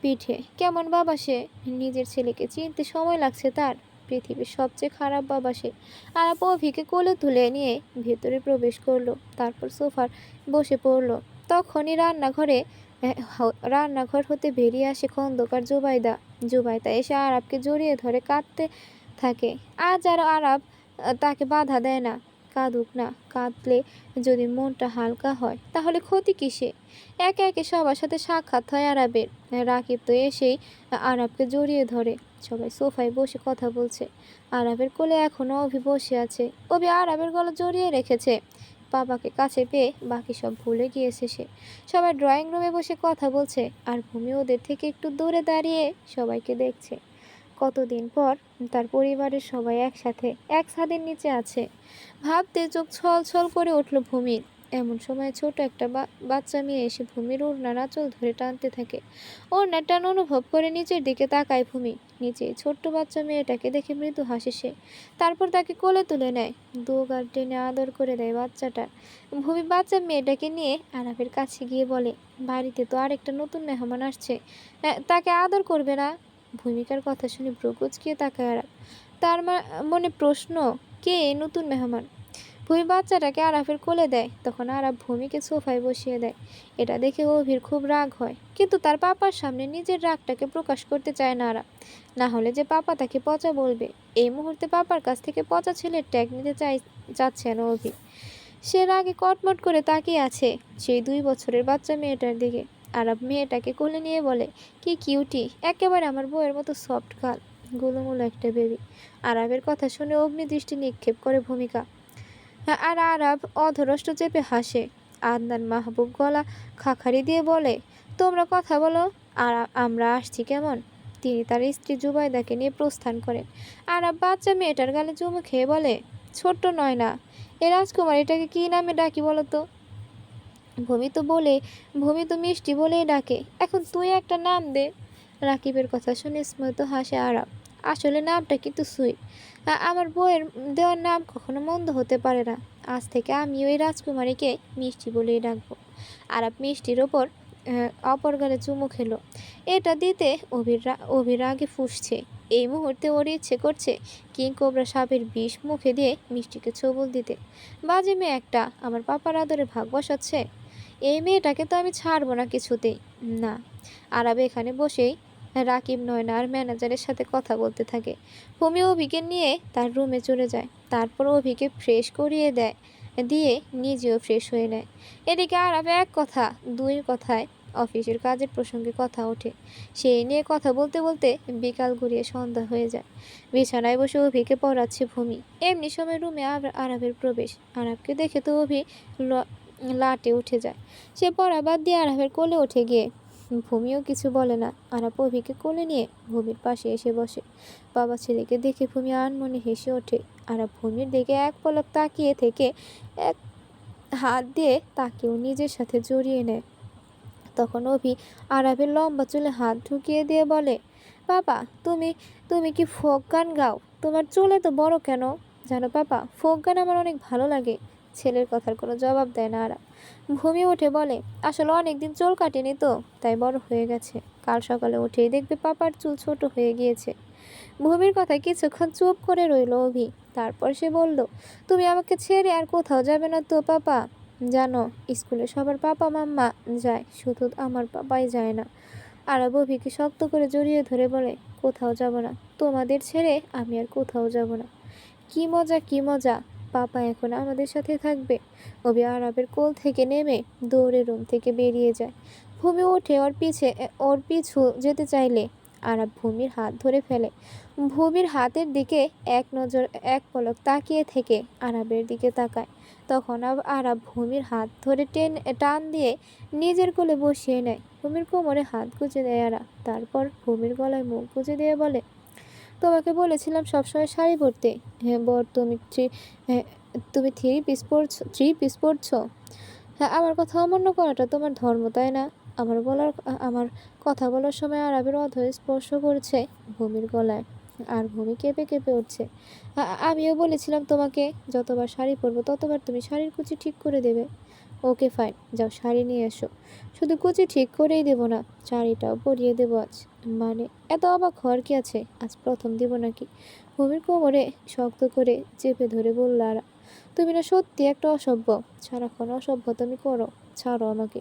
পিঠে। কেমন বাবা সে! নিজের ছেলেকে চিনতে সময় লাগছে তার। পৃথিবীর সবচেয়ে খারাপ বাবা সে। আরব অভিকে কোলে তুলে নিয়ে ভেতরে প্রবেশ করলো, তারপর সোফার বসে পড়লো। তখনই রান্নাঘর হতে বেরিয়ে আসে খন্দকার জুবাইদা এসে আরবকে জড়িয়ে ধরে কাঁদতে থাকে। আজ আর আরব তাকে বাধা দেয় না। কাঁদুক না, কাঁদলে যদি মনটা হালকা হয় তাহলে ক্ষতি কিসে। একে একে সবার সাথে সাক্ষাৎ হয় আরবের। রাকিব তো এসেই আরবকে জড়িয়ে ধরে। সবাই সোফায় বসে কথা বলছে। আরবের কোলে এখনো অভি বসে আছে। অভি আরবের গলা জড়িয়ে রেখেছে। বাবাকে কাছে পেয়ে বাকি সব ভুলে গিয়েছে সে। সবাই ড্রয়িং রুমে বসে কথা বলছে আর ভূমি ওদের থেকে একটু দূরে দাঁড়িয়ে সবাইকে দেখছে। কতদিন পর তার পরিবারের সবাই একসাথে এক ছাদের নিচে আছে। ভাবতে চোখ ছল করে উঠল ভূমির। এমন সময় ছোট একটা বাচ্চা মেয়ে এসে ভূমির ওড়নার আঁচল ধরে টানতে থাকে। ওড়নার টান অনুভব করে নিচের দিকে তাকায় ভূমি। নিচে ছোট্ট বাচ্চা মেয়েটাকে দেখে মৃদু হাসে সে। তারপর তাকে কোলে তুলে নেয়, দুগাল টেনে আদর করে দেয় বাচ্চাটার। ভূমি বাচ্চা মেয়েটাকে নিয়ে আরাফের কাছে গিয়ে বলে, বাড়িতে তো আরেকটা নতুন মেহমান আসছে, তাকে আদর করবে না? ভূমিকার কথা শুনে ভ্রু কুঁচকিয়ে তাকায় আরাফ। তার মনে প্রশ্ন, কে এই নতুন মেহমান? ভূমি বাচ্চাটাকে আরাফের কোলে দেয়। তখন আরাফ ভূমিকে সোফায় বসিয়ে দেয়। এটা দেখে অভির খুব রাগ হয়, কিন্তু তার পাপার সামনে নিজের রাগটাকে প্রকাশ করতে চায় না আরাফ। না হলে যে পাপা তাকে পচা বলবে। এই মুহূর্তে পাপার কাছ থেকে পচা ছেলের ট্যাগ নিতে চাচ্ছে না অভি। সে রাগে কটমট করে তাকিয়ে আছে সেই 2 বছরের বাচ্চা মেয়েটার দিকে। আরাফ মেয়েটাকে কোলে নিয়ে বলে, কি কিউটি, একেবারে আমার বউয়ের মতো সফট গাল, গুলোমুলো একটা বেবি। আরাফের কথা শুনে অগ্নিদৃষ্টি নিক্ষেপ করে ভূমিকা। আর আরাফ অধরষ্ট চেপে হাসে। আদনান মাহবুব গলা খাখারি দিয়ে বলে, তোমরা কথা বলো, আর আমরা আসছি কেমন। তিনি তার স্ত্রী জুবাইদাকে নিয়ে প্রস্থান করেন। আরাফ বাচ্চা মেয়েটার গালে চুমু খেয়ে বলে, ছোট্ট নয় না, এ রাজকুমারীটাকে কি নামে ডাকি বলো তো? ভূমি তো মিষ্টি বলেই ডাকে, এখন তুই একটা নাম দে। রাকিবের কথা শুনে স্মিত হাসে আরাফ। আসলে নামটা কিন্তু সুইট। আমার বউয়ের দেওয়ার নাম কখনো মন্দ হতে পারে না। আজ থেকে আমি ওই রাজকুমারীকে মিষ্টি বলেই ডাকবো। আরাফ মিষ্টির ওপর অপর গালে চুমু খেলো। এটা দিতে অভির রাগে ফুঁসছে। এই মুহূর্তে ওর ইচ্ছে করছে কিংকোবরা সাপের বিষ মুখে দিয়ে মিষ্টিকে ছোবল দিতে। বাজে মেয়ে একটা, আমার পাপার আদরে ভাগ বসাচ্ছে। এই মেয়েটাকে তো আমি ছাড়বো না কিছুতেই না। আরাব এখানে বসেই রাকিব, নয়না আর ম্যানেজারের সাথে কথা বলতে থাকে। ভূমি অভিকে নিয়ে তার রুমে চলে যায়। তারপর অভিকে ফ্রেশ করিয়ে দিয়ে নিজেও ফ্রেশ হয়ে নেয়। এদিকে আরাব এক কথা দুই কথায় অফিসের কাজের প্রসঙ্গে কথা ওঠে। সেই নিয়ে কথা বলতে বলতে বিকাল গড়িয়ে সন্ধ্যা হয়ে যায়। বিছানায় বসে অভিকে পড়াচ্ছে ভূমি। এমনি সময় রুমে আরাবের প্রবেশ। আরাবকে দেখে তো অভি লাটে উঠে যায়। সে পড়া বাদ দিয়ে আরাবের কোলে উঠে গিয়ে ভূমিও কিছু বলে না। আরাপ অভিকে কোলে নিয়ে ভূমির পাশে এসে বসে। বাবা ছেলেকে দেখে ভূমি আনমনে হেসে ওঠে। আরাপ ভূমির দিকে এক পলক তাকিয়ে থেকে এক হাত দিয়ে তাকেও নিজের সাথে জড়িয়ে নেয়। তখন অভি আরাবের লম্বা চুলে হাত ঢুকিয়ে দিয়ে বলে, বাবা তুমি তুমি কি ফোক গান গাও? তোমার চুলে তো বড় কেন? জানো বাবা, ফোক গান আমার অনেক ভালো লাগে। ছেলের কথার কোনো জবাব দেয় না আরাব। ভূমি উঠে বলে, আসলে অনেকদিন চুল কাটেনি তো, তাই বড় হয়ে গেছে। কাল সকালে উঠেই দেখবে পাপার চুল ছোট হয়ে গিয়েছে। ভূমির কথায় কিছুক্ষণ চুপ করে রইল অভি। তারপর সে বলল, তুমি আমাকে ছেড়ে আর কোথাও যাবে না তো পাপা? জানো, স্কুলে সবার পাপা মাম্মা যায়, শুধু আমার পাপাই যায় না। আরব অভিকে শক্ত করে জড়িয়ে ধরে বলে, কোথাও যাব না, তোমাদের ছেড়ে আমি আর কোথাও যাব না। কি মজা কি মজা, পাপা এখন আমাদের সাথে থাকবে। অভি আরবের কোল থেকে নেমে দৌড়ে রুম থেকে বেরিয়ে যায়। ভূমি উঠে ওর পিছু যেতে চাইলে আরব ভূমির হাত ধরে ফেলে। ভূমির হাতের দিকে এক পলক তাকিয়ে থেকে আরবের দিকে তাকায়। তখন আরব ভূমির হাত ধরে টান দিয়ে নিজের কোলে বসিয়ে নেয়। ভূমির কোমরে হাত গুজে দেয় আরা। তারপর ভূমির গলায় মুখ গুজে দিয়ে বলে, তোমাকে বলেছিলাম সবসময় শাড়ি পরতে। হ্যাঁ বর, হ্যাঁ, তুমি থ্রি পিস পরছো। হ্যাঁ, আমার কথা অমান্য করাটা তোমার ধর্ম, তাই না? আমার কথা বলার সময় আরবের অধর স্পর্শ করছে ভূমির গলায়। আর ভূমি কেঁপে কেঁপে উঠছে। আমিও বলেছিলাম তোমাকে, যতবার শাড়ি পরবো ততবার তুমি শাড়ির কুচি ঠিক করে দেবে। ওকে ফাইন, যাও শাড়ি নিয়ে এসো। শুধু কুচি ঠিক করেই দেবো না, শাড়িটাও পরিয়ে দেবো আজ। মানে, এত অবাক হওয়ার কি আছে? আজ প্রথম দিব নাকি? ভূমির কোমরে শক্ত করে চেপে ধরে বলল আরা, তুমি না সত্যি একটা অসভ্য। সারাক্ষণ অসভ্য তুমি করো। ছাড়ো আমাকে।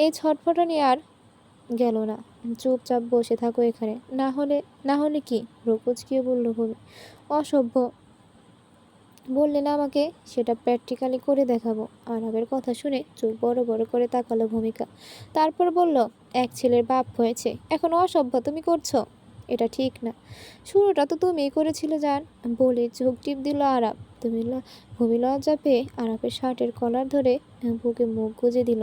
এই ছটফটানি আর গেল না। চুপচাপ বসে থাকো এখানে। না হলে কি? রুকুচকিয়ে বলল ভূমি। অসভ্য বললে না আমাকে, সেটা প্র্যাকটিক্যালি করে দেখাবো। আরবের কথা শুনে চোখ বড় বড় করে তাকালো ভূমিকা। তারপর বলল, এক ছেলের বাপ হয়েছে, এখন অসভ্য তুমি করছো? এটা ঠিক না। শুরুটা তো তুমিই করেছিলে জান, বলে চোখ টিপ দিল আরাব। ভূমি লজ্জা পেয়ে আরাবের শার্টের কলার ধরে বুকে মুখ গুজে দিল।